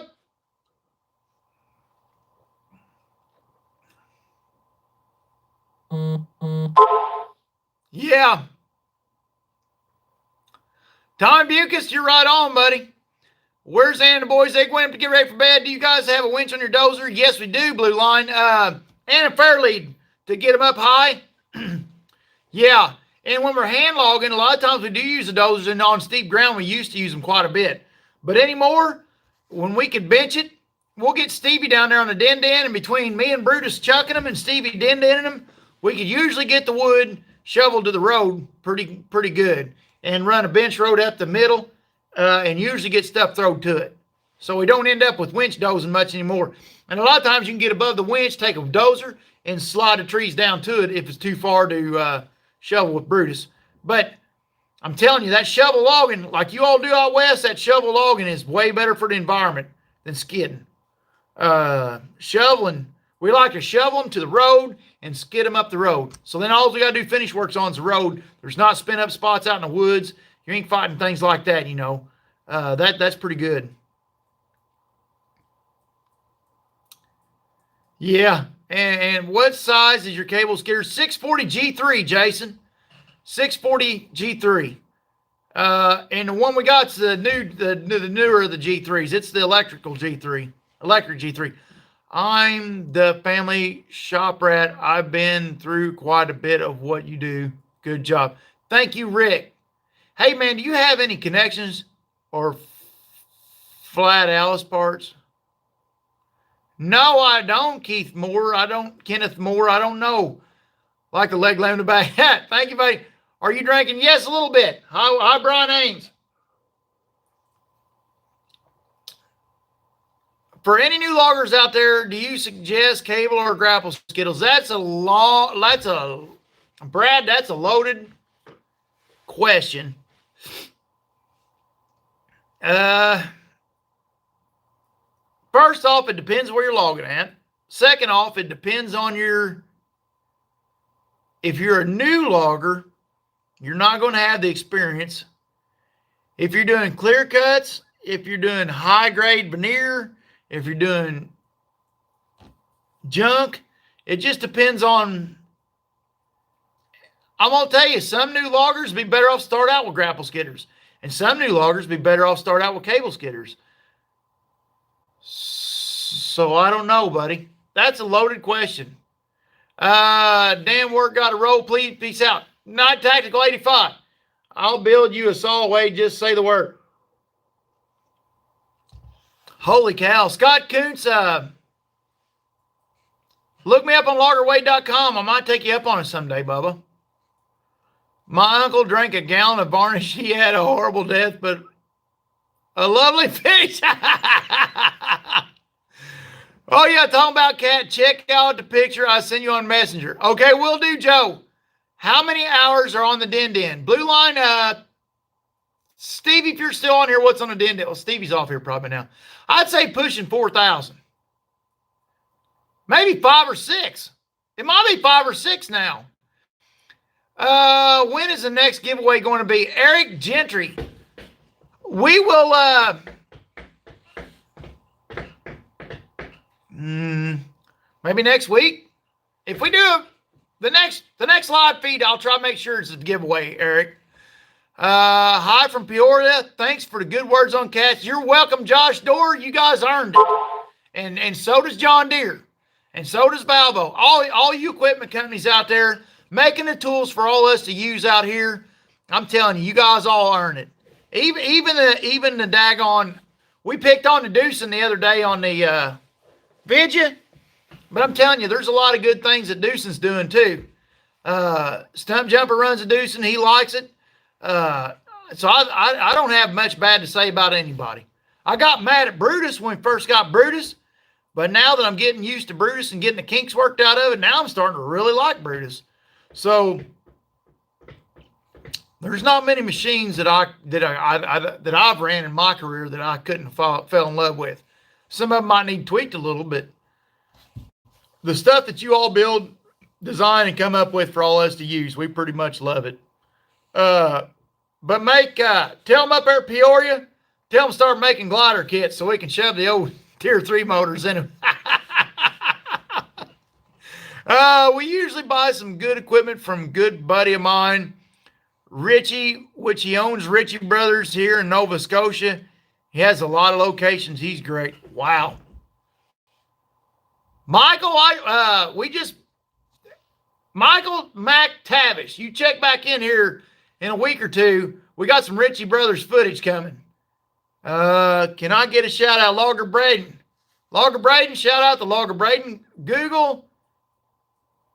Yeah. Tommy Bucas, you're right on, buddy. Where's Anna, boys? They went up to get ready for bed. Do you guys have a winch on your dozer? Yes, we do, Blue Line. And a fair lead to get them up high. Yeah. And when we're hand logging, a lot of times we do use the dozers, and on steep ground, we used to use them quite a bit. But anymore, when we can bench it, we'll get Stevie down there on the den, and between me and Brutus chucking them and Stevie den-denning them, we could usually get the wood shoveled to the road pretty good and run a bench road up the middle and usually get stuff thrown to it. So we don't end up with winch dozing much anymore. And a lot of times you can get above the winch, take a dozer, and slide the trees down to it if it's too far to shovel with Brutus. But I'm telling you, that shovel logging, like you all do out west, that shovel logging is way better for the environment than skidding. Shoveling, we like to shovel them to the road and skid them up the road. So then all we got to do finish works on is the road. There's not spin up spots out in the woods. You ain't fighting things like that, you know. That's pretty good. Yeah. And what size is your cable skidder? 640 G3, Jason. 640 G3. And the one we got's the newer of the G3s. It's the electric G3. I'm the family shop rat. I've been through quite a bit of what you do. Good job. Thank you, Rick. Hey, man, do you have any connections or flat Alice parts? No, I don't, Keith Moore. Kenneth Moore. I don't know. Like a leg lamb in the back. Thank you, buddy. Are you drinking? Yes, a little bit. Hi, Brian Ames. For any new loggers out there, do you suggest cable or grapple skittles? Brad, that's a loaded question. First off, it depends where you're logging at. Second off, it depends on if you're a new logger, you're not going to have the experience. If you're doing clear cuts, if you're doing high grade veneer, if you're doing junk, it just depends on. I'm going to tell you, some new loggers be better off start out with grapple skidders. And some new loggers be better off start out with cable skidders. So I don't know, buddy. That's a loaded question. Dan Work got a roll, please. Peace out. Not Tactical 85. I'll build you a saw away. Just say the word. Holy cow. Scott Kuntz, look me up on loggerway.com. I might take you up on it someday, Bubba. My uncle drank a gallon of varnish. He had a horrible death, but a lovely finish. Oh, yeah, talking about cat. Check out the picture I sent you on Messenger. Okay, will do, Joe. How many hours are on the den? Blue Line, Stevie, if you're still on here, what's on the den? Well, Stevie's off here probably now. I'd say pushing 4,000. Maybe 5 or 6. It might be 5 or 6 now. When is the next giveaway going to be? Eric Gentry. We will, maybe next week. If we do the next live feed, I'll try to make sure it's a giveaway, Eric. Hi from Peoria. Thanks for the good words on cats. You're welcome, Josh Dorr. You guys earned it. And so does John Deere. And so does Valvo. All you equipment companies out there making the tools for all us to use out here. I'm telling you, you guys all earn it. Even the daggone, we picked on the Doosan the other day on the Vidya, but I'm telling you, there's a lot of good things that Doosan's doing too. Stump Jumper runs a Doosan, he likes it. So I don't have much bad to say about anybody. I got mad at Brutus when we first got Brutus, but now that I'm getting used to Brutus and getting the kinks worked out of it, now I'm starting to really like Brutus. So there's not many machines that I've ran in my career that I couldn't fell in love with. Some of them might need tweaked a little, but the stuff that you all build, design, and come up with for all us to use, we pretty much love it. But tell them up there at Peoria, tell them start making glider kits so we can shove the old Tier 3 motors in them. We usually buy some good equipment from a good buddy of mine, Richie, which he owns Ritchie Brothers here in Nova Scotia. He has a lot of locations. He's great. Wow. Michael McTavish, you check back in here in a week or two. We got some Ritchie Brothers footage coming. Can I get a shout out? Logger Braden, shout out to Logger Braden. Google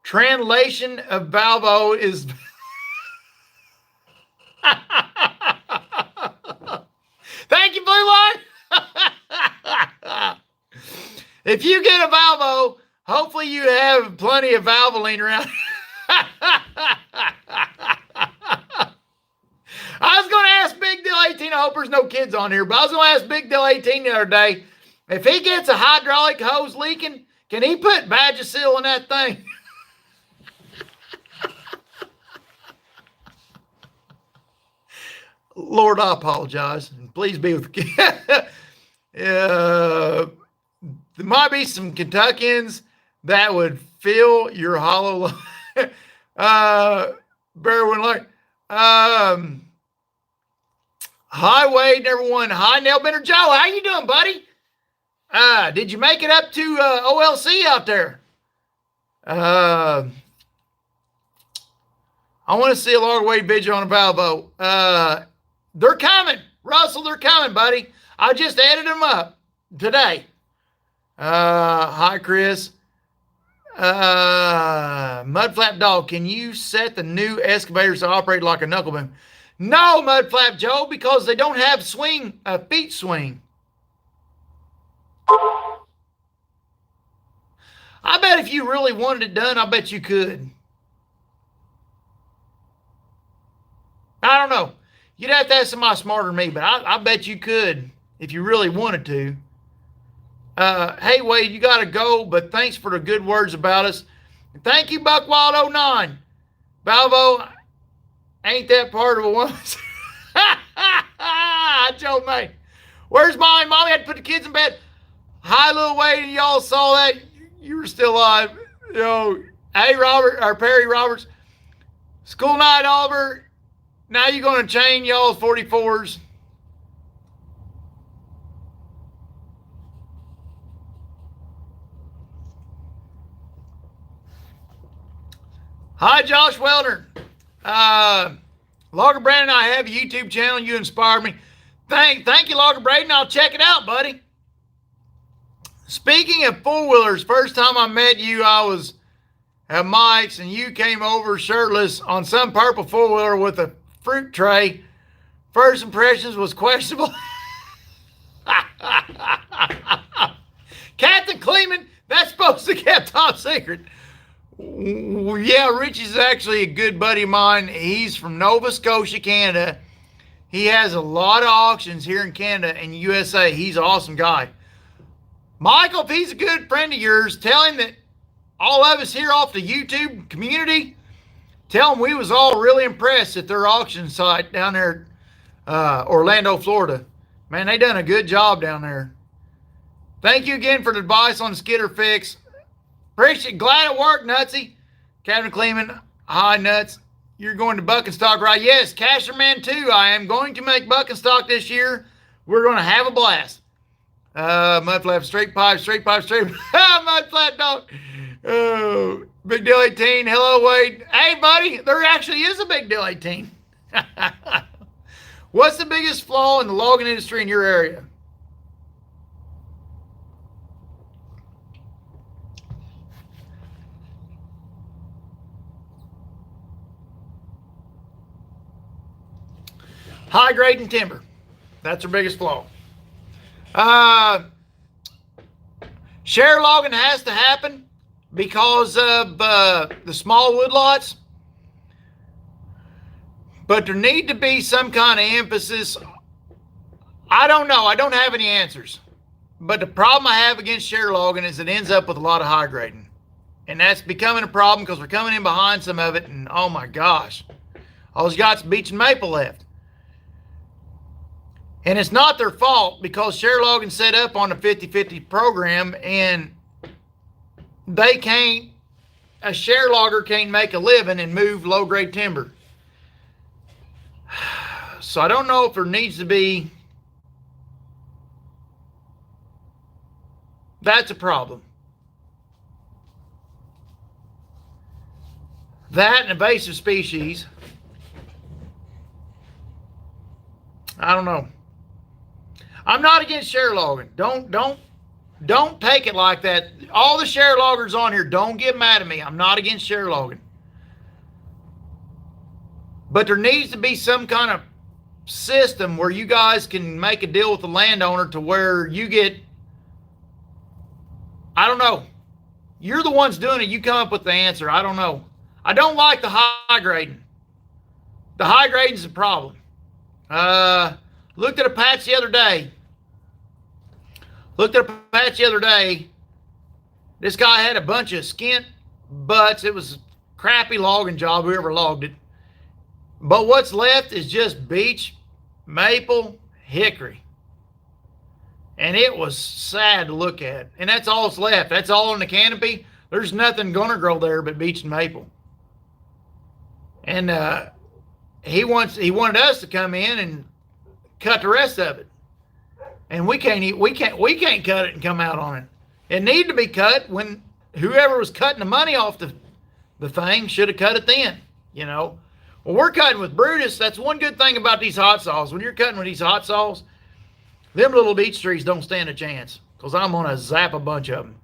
translation of Valvo is thank you, Blue Line. If you get a Valvo, hopefully you have plenty of Valvoline around. I was going to ask Big Deal 18. I hope there's no kids on here, but I was going to ask Big Deal 18 the other day, if he gets a hydraulic hose leaking, can he put Vagisil in that thing? Lord, I apologize. Please be with there might be some Kentuckians that would fill your hollow. Bear one like. Hi, Wade, everyone. Hi, Nail Bender Joe. How you doing, buddy? Did you make it up to OLC out there? I want to see a Logger Wade video on a Valvo. They're coming. Russell, they're coming, buddy. I just added them up today. Hi, Chris. Mudflap Dog, can you set the new excavators to operate like a knuckle boom? No, Mudflap Joe, because they don't have feet swing. I bet if you really wanted it done, I bet you could. I don't know. You'd have to ask somebody smarter than me, but I bet you could if you really wanted to. Hey, Wade, you got to go, but thanks for the good words about us. And thank you, Buckwild09. Valvo, ain't that part of a woman's? I told me. Where's Mommy? Mommy had to put the kids in bed. Hi, little Wade, and y'all saw that. You were still alive. You know, hey, Perry Roberts. School night, Oliver. Now you're going to chain y'all's 44s. Hi, Josh Welder. Logger Brandon, I have a YouTube channel. You inspired me. Thank you, Logger Braden. I'll check it out, buddy. Speaking of four-wheelers, first time I met you, I was at Mike's, and you came over shirtless on some purple four-wheeler with a fruit tray. First impressions was questionable. Captain Kleeman, that's supposed to be kept top secret. Yeah, Richie's actually a good buddy of mine. He's from Nova Scotia, Canada. He has a lot of auctions here in Canada and USA. He's an awesome guy. Michael, if he's a good friend of yours, tell him that all of us here off the YouTube community, tell him we was all really impressed at their auction site down there Orlando, Florida. Man, they done a good job down there. Thank you again for the advice on the skidder fix. Appreciate it. Glad it worked, Nutsy. Captain Kleeman, hi, Nuts. you're going to Buckenstock, right? Yes, Casherman too. I am going to make Buckenstock this year. We're going to have a blast. Mudflap, straight pipe, straight. Mudflap, don't. Oh, Big Deal 18. Hello, Wade. Hey, buddy, there actually is a Big Deal 18. What's the biggest flaw in the logging industry in your area? High grading timber. That's our biggest flaw. Share logging has to happen because of the small woodlots. But there need to be some kind of emphasis. I don't know. I don't have any answers. But the problem I have against share logging is it ends up with a lot of high grading. And that's becoming a problem because we're coming in behind some of it. And oh my gosh, all those got some beech and maple left. And it's not their fault because share logging set up on a 50-50 program and they can't, a share logger can't make a living and move low grade timber. So I don't know if there needs to be, that's a problem. That and invasive species. I don't know. I'm not against share logging. Don't take it like that. All the share loggers on here, don't get mad at me. I'm not against share logging. But there needs to be some kind of system where you guys can make a deal with the landowner to where you get, I don't know. You're the ones doing it. You come up with the answer. I don't know. I don't like the high grading. The high grading is a problem. Looked at a patch the other day. This guy had a bunch of skint butts. It was a crappy logging job, whoever logged it. But what's left is just beech, maple, hickory. And it was sad to look at. And that's all that's left. That's all in the canopy. There's nothing going to grow there but beech and maple. And he wanted us to come in and cut the rest of it. And we can't cut it and come out on it. It needed to be cut when whoever was cutting the money off the thing should have cut it then, you know. Well, we're cutting with Brutus. That's one good thing about these hot saws. When you're cutting with these hot saws, them little beech trees don't stand a chance because I'm going to zap a bunch of them.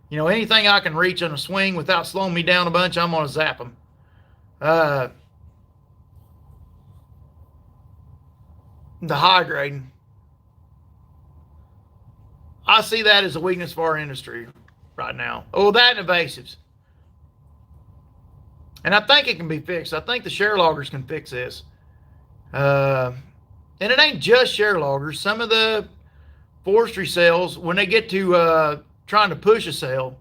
You know, anything I can reach on a swing without slowing me down a bunch, I'm going to zap them. The high grading. I see that as a weakness for our industry right now. Oh, that and invasives. And I think it can be fixed. I think the share loggers can fix this. And it ain't just share loggers. Some of the forestry sales, when they get to trying to push a sale,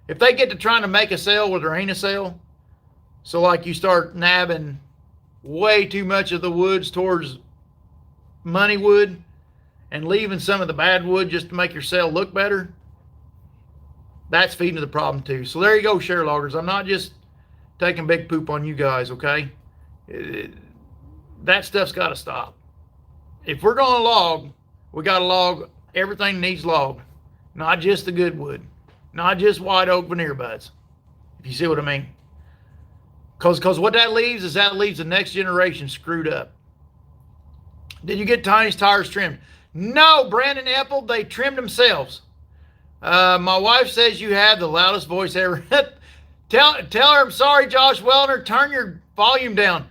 if they get to trying to make a sale where there ain't a sale, so like you start nabbing way too much of the woods towards money wood and leaving some of the bad wood just to make your sale look better, that's feeding to the problem too. So there you go, share loggers. I'm not just taking big poop on you guys, okay? That stuff's got to stop. If we're going to log, we got to log everything that needs logged, not just the good wood, not just white oak veneer buds, if you see what I mean. Because what that leaves is that leaves the next generation screwed up. Did you get Tiny's tires trimmed? No, Brandon Epple, they trimmed themselves. My wife says you have the loudest voice ever. Tell her I'm sorry, Josh Wellner. Turn your volume down.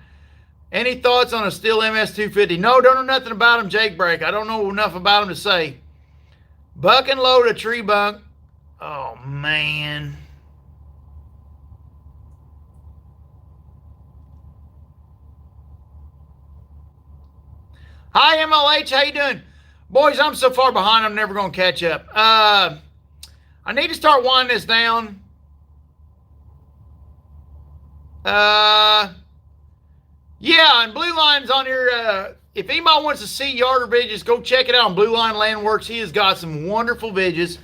Any thoughts on a Stihl MS250? No, don't know nothing about them, Jake Break. I don't know enough about them to say. Buck and load a tree bunk. Oh, man. Hi, MLH. How you doing? Boys, I'm so far behind, I'm never going to catch up. I need to start winding this down. Yeah, and Blue Line's on here. If anybody wants to see yarder vidges, go check it out on Blue Line Landworks. He has got some wonderful vidges.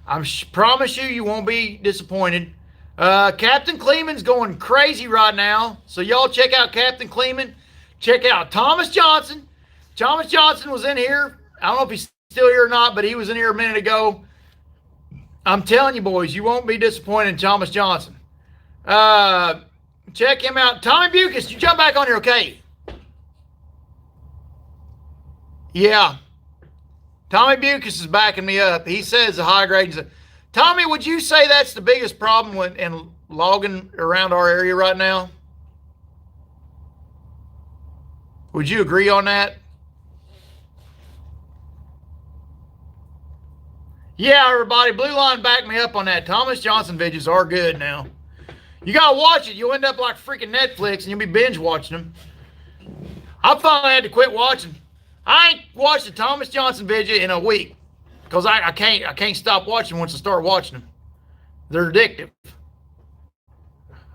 I promise you, you won't be disappointed. Captain Kleeman's going crazy right now. So y'all check out Captain Kleeman. Check out Thomas Johnson. Thomas Johnson was in here. I don't know if he's still here or not, but he was in here a minute ago. I'm telling you, boys, you won't be disappointed in Thomas Johnson. Check him out. Tommy Bucas, you jump back on here, okay? Yeah. Tommy Bucas is backing me up. He says the high grade. Tommy, would you say that's the biggest problem in logging around our area right now? Would you agree on that? Yeah, everybody, Blue Line backed me up on that. Thomas Johnson videos are good now. You got to watch it. You'll end up like freaking Netflix and you'll be binge watching them. I finally had to quit watching. I ain't watched a Thomas Johnson video in a week because I can't stop watching once I start watching them. They're addictive.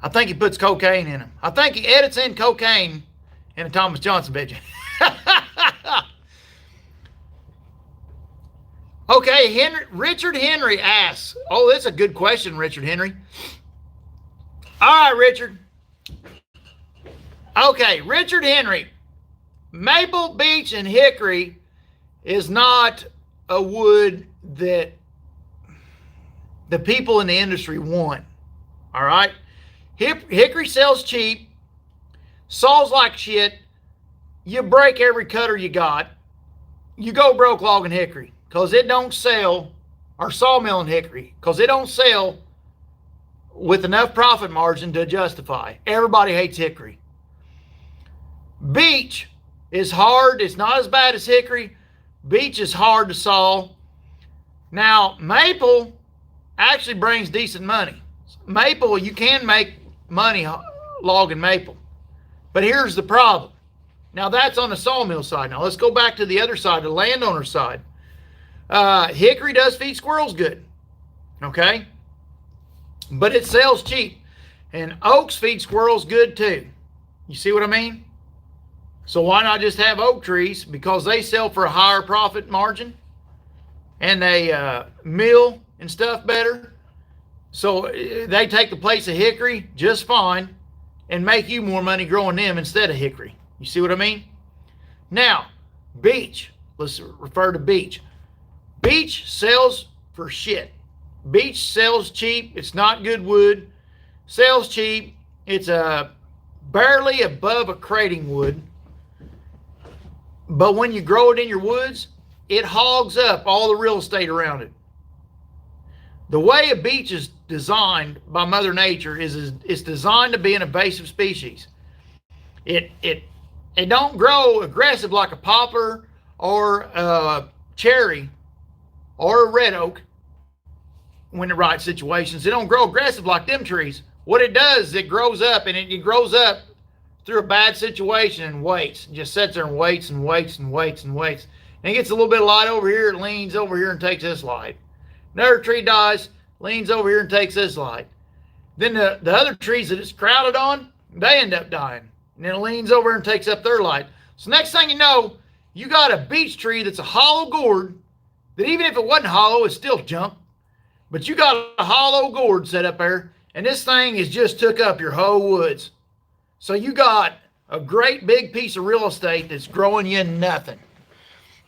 I think he puts cocaine in them. I think he edits in cocaine in a Thomas Johnson video. Okay, Richard Henry asks. Oh, that's a good question, Richard Henry. All right, Richard. Okay, Richard Henry. Maple, beech, and hickory is not a wood that the people in the industry want. All right? Hickory sells cheap, saws like shit. You break every cutter you got. You go broke logging hickory because it don't sell, or sawmilling hickory because it don't sell with enough profit margin to justify. Everybody hates hickory. Beech is hard. It's not as bad as hickory. Beech is hard to saw. Now, maple actually brings decent money. Maple, you can make money logging maple. But here's the problem. Now, that's on the sawmill side. Now, let's go back to the other side, the landowner side. Hickory does feed squirrels good. Okay? But it sells cheap. And oaks feed squirrels good too. You see what I mean? So why not just have oak trees? Because they sell for a higher profit margin and they mill and stuff better. So they take the place of hickory just fine and make you more money growing them instead of hickory. You see what I mean? Now, beech. Let's refer to beech. Beech sells for shit. Beech sells cheap. It's not good wood. Sells cheap. It's barely above a crating wood. But when you grow it in your woods, it hogs up all the real estate around it. The way a beech is designed by Mother Nature is it's designed to be an invasive species. It don't grow aggressive like a poplar or a cherry or a red oak when the right situations. It don't grow aggressive like them trees. What it does is it grows up, and it grows up through a bad situation and waits. It just sits there and waits and waits and waits and waits. And it gets a little bit of light over here, it leans over here and takes this light. Another tree dies, leans over here and takes this light. Then the other trees that it's crowded on, they end up dying. And then it leans over and takes up their light. So next thing you know, you got a beech tree that's a hollow gourd that even if it wasn't hollow, it's still junk. But you got a hollow gourd set up there, and this thing has just took up your whole woods. So you got a great big piece of real estate that's growing you nothing.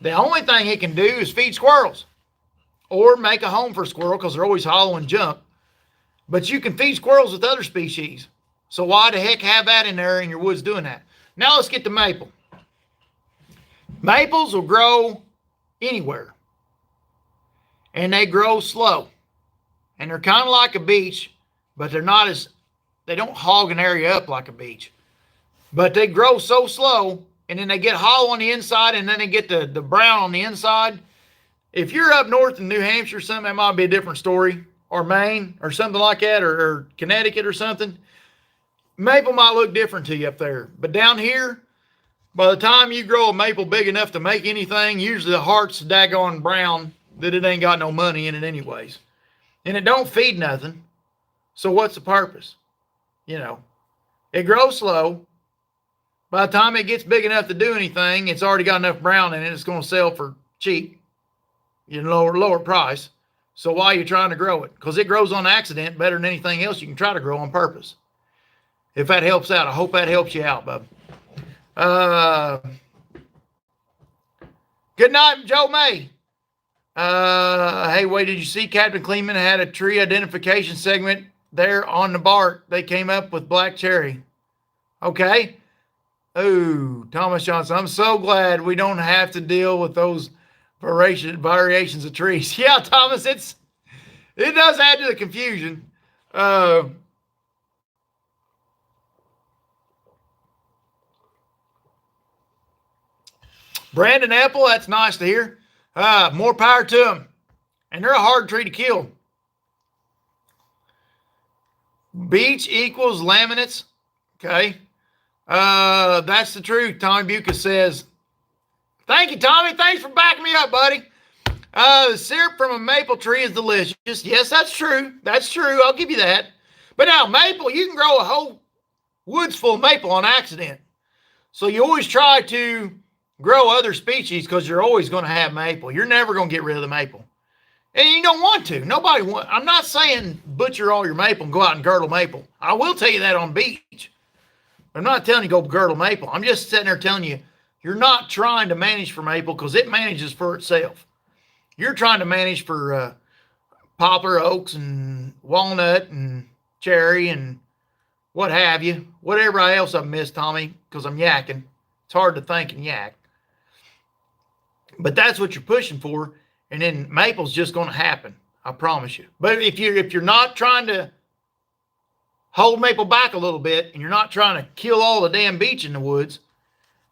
The only thing it can do is feed squirrels or make a home for a squirrel because they're always hollow and junk. But you can feed squirrels with other species. So why the heck have that in there in your woods doing that? Now let's get to maple. Maples will grow anywhere. And they grow slow. And they're kind of like a beech, but they don't hog an area up like a beech. But they grow so slow, and then they get hollow on the inside, and then they get the brown on the inside. If you're up north in New Hampshire or something, that might be a different story. Or Maine, or something like that, or Connecticut or something. Maple might look different to you up there. But down here, by the time you grow a maple big enough to make anything, usually the heart's daggone brown that it ain't got no money in it anyways. And it don't feed nothing. So what's the purpose? You know, it grows slow. By the time it gets big enough to do anything, it's already got enough brown in it. It's going to sell for cheap, lower price. So why are you trying to grow it? Because it grows on accident better than anything else you can try to grow on purpose. If that helps out, I hope that helps you out, bub. Good night, Joe May. Hey, wait, did you see Captain Kleeman had a tree identification segment there on the bark? They came up with black cherry. Okay. Oh, Thomas Johnson, I'm so glad we don't have to deal with those variations of trees. Yeah, Thomas, it does add to the confusion. Brandon Apple, that's nice to hear. More power to them. And they're a hard tree to kill. Beech equals laminates. Okay. That's the truth. Tommy Bucas says. Thank you, Tommy. Thanks for backing me up, buddy. The syrup from a maple tree is delicious. Yes, that's true. That's true. I'll give you that. But now, maple, you can grow a whole woods full of maple on accident. So you always try to grow other species because you're always going to have maple. You're never going to get rid of the maple. And you don't want to. I'm not saying butcher all your maple and go out and girdle maple. I will tell you that on beech. I'm not telling you go girdle maple. I'm just sitting there telling you, you're not trying to manage for maple because it manages for itself. You're trying to manage for poplar, oaks, and walnut, and cherry, and what have you. Whatever else I've missed, Tommy, because I'm yakking. It's hard to think and yak. But that's what you're pushing for, and then maple's just going to happen. I promise you. But if you're not trying to hold maple back a little bit, and you're not trying to kill all the damn beech in the woods,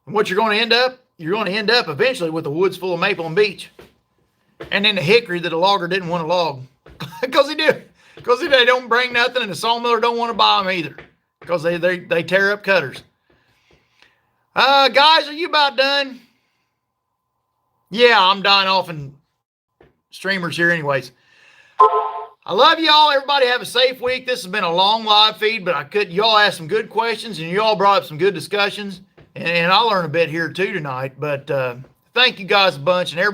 and what you're going to end up eventually with the woods full of maple and beech. And then the hickory that a logger didn't want to log. Because they don't bring nothing, and the sawmiller don't want to buy them either. Because they tear up cutters. Guys, are you about done? Yeah, I'm dying off in streamers here anyways. I love y'all. Everybody have a safe week. This has been a long live feed, but y'all asked some good questions, and y'all brought up some good discussions. And I'll learn a bit here too tonight. But thank you guys a bunch, and everybody.